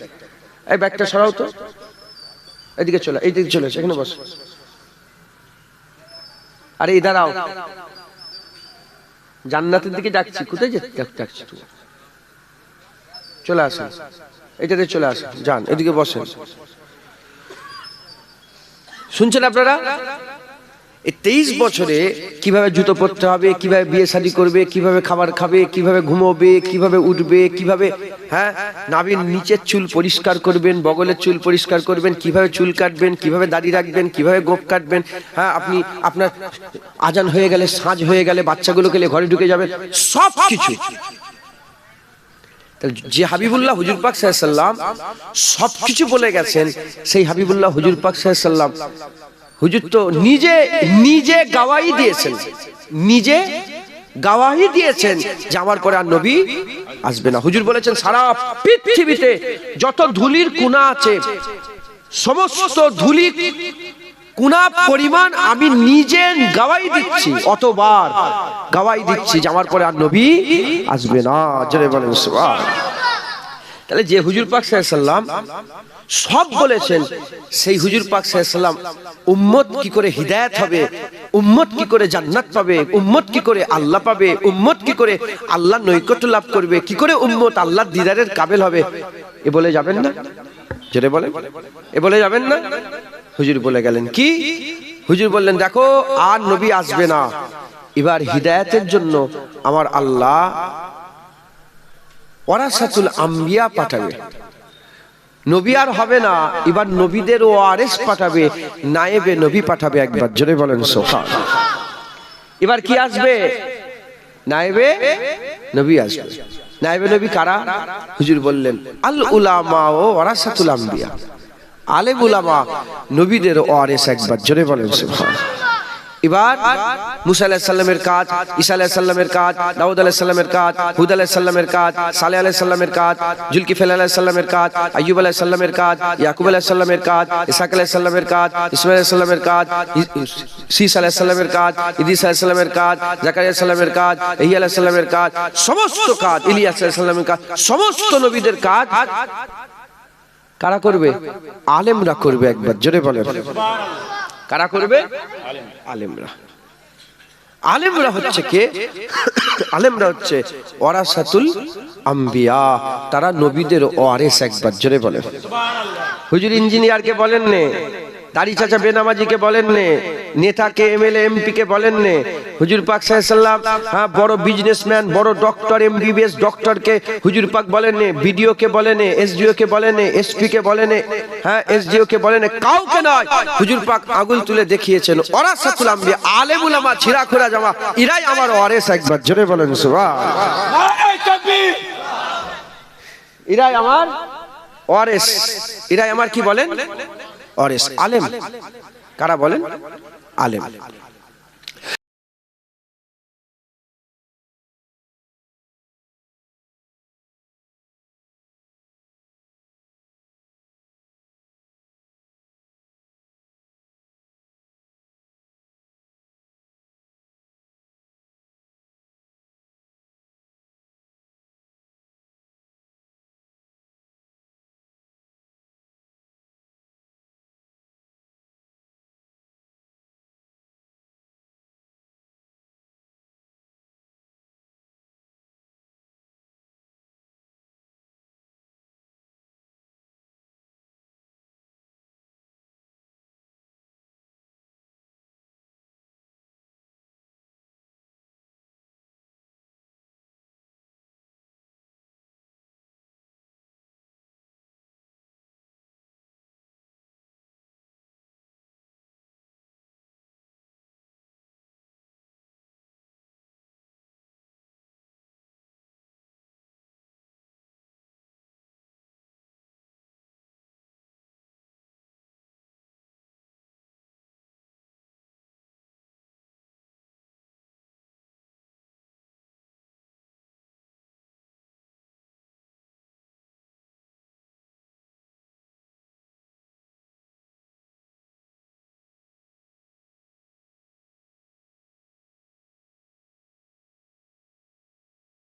এই ব্যাগটা সরাও তো, এইদিকে চলে, এই দিকে চলে আসে, এখানে বস। আরে এই দাঁড়াও, জান্নাতের দিকে যাচ্ছি। কোথায় যাচ্ছি? চলে আসেন, এইটাতে চলে আসেন, যান, এদিকে বসেন। শুনছেন আপনারা? এই 23 বছরে কিভাবে জুতো পরতে হবে, কিভাবে বিয়ে শাদী করবে, কিভাবে খাবার খাবে, কিভাবে ঘুমোবে, কিভাবে উঠবে, কিভাবে নাভির নিচের চুল পরিষ্কার করবেন, বগলের চুল পরিষ্কার করবেন, কিভাবে চুল কাটবেন, কিভাবে দাড়ি রাখবেন, কিভাবে গোঁফ কাটবেন, আপনি আপনার আজান হয়ে গেলে, সাঁঝ হয়ে গেলে বাচ্চাগুলোকে নিয়ে ঘরে ঢুকে যাবেন, সব কিছু। যে হাবিবুল্লাহ হুজুর পাক সাল্লাল্লাহু আলাইহি সাল্লাম সবকিছু বলে গেছেন, সেই হাবিবুল্লাহ হুজুর পাক সাল্লাল্লাহু আলাইহি সাল্লাম হুজুর তো নিজে গাওয়াহি দিয়েছেন, নিজে গাওয়াহি দিয়েছেন যে আমার পরে আর নবী আসবে না। হুজুর বলেছেন সারা পৃথিবীতে যত ধুলির কুনা আছে, সমস্ত ধুলির কুনা পরিমাণ আমি নিজে গাওয়াহি দিচ্ছি, অতবার গাওয়াহি দিচ্ছি যে আমার পরে আর নবী আসবে না। জোরে বলেন সুবহানাল্লাহ। তাহলে যে হুজুর পাক সাল্লাল্লাহু আলাইহি সাল্লাম সব বলেছেন, সেই হুজুর পাক সাল্লাল্লাহু আলাইহি সাল্লাম উম্মত কি করে হিদায়াত হবে, উম্মত কি করে জান্নাত পাবে, উম্মত কি করে আল্লাহ পাবে, উম্মত কি করে আল্লাহর নৈকট্য লাভ করবে, কি করে উম্মত আল্লাহর দিদারের কাবিল হবে, এ বলে যাবেন না? জোরে বলেন, এ বলে যাবেন না? হুজুর বলে গেলেন কি? হুজুর বললেন দেখো আর নবী আসবে না, এবার হিদায়াতের জন্য আমার আল্লাহ ওয়ারাসাতুল আম্বিয়া পাঠাবে। নবী আর হবে না, এবার নবীদের ওয়ারিস পাঠাবে, নায়েবে নবী পাঠাবে। একবার জোরে বলেন সুবহানাল্লাহ। এবার কি আসবে? নায়েবে নবী আসবে। নায়েবে নবী কারা? হুজুর বললেন আল উলামা ও ওয়ারাসাতুল আম্বিয়া, আলেম উলামা নবীদের ওয়ারিস। একবার জোরে বলেন সুবহানাল্লাহ। এবার মুসা আলাইহিস সালামের কাজ, ঈসা আলাইহিস সালামের কাজ, দাউদ আলাইহিস সালামের কাজ, হুদ আলাইহিস সালামের কাজ, সালেহ আলাইহিস সালামের কাজ, জুলকিফল আলাইহিস সালামের কাজ, আইয়ুব আলাইহিস সালামের কাজ, ইয়াকুব আলাইহিস সালামের কাজ, ইসহাক আলাইহিস সালামের কাজ, ইসমাঈল আলাইহিস সালামের কাজ, ঈসা আলাইহিস সালামের কাজ, ইদ্রিস আলাইহিস সালামের কাজ, জাকারিয়া আলাইহিস সালামের কাজ, ইহইয়া আলাইহিস সালামের কাজ, সমস্ত কাজ, ইলিয়াস আলাইহিস সালামের কাজ, সমস্ত নবীদের কাজ কারা করবে? আলেমরা করবে। একবার জোরে বলেন কারা করবে? আলেমরা। আলেমরা হচ্ছে কে? আলেমরা হচ্ছে ওয়ারাসাতুল আম্বিয়া, তারা নবীদের ওয়ারিস। একবার জোরে বলেন হুজুর ইঞ্জিনিয়ারকে বলেন নে, দাড়ি চাচা বেনামাজিকে বলেন নে, নেতাকে এমএলএ এমপি কে বলেন নে, হুজুর পাক সাল্লাল্লাহু আলাইহি সাল্লাম বড় বিজনেসম্যান, বড় ডক্টর, এমবিবিএস ডক্টরকে হুজুর পাক বলেন নে, বিডিও কে বলেন নে, এসডিও কে বলেন নে, এসপি কে বলেন নে, এসডিও কে বলেন নে, কাউকে নয়। হুজুর পাক আগুল তুলে দেখিয়েছেন ওয়ারাসাতুল আম্বিয়া, আলেম উলামা, ছিঁড়া খোরা জামা, এরাই আমার ওয়ারিস। একবার জোরে বলেন সুবহানাল্লাহ। এরাই আমার ওয়ারিস, এরাই আমার কি বলেন? ওয়ারিস। আলেম কারা বলেন? আলেম।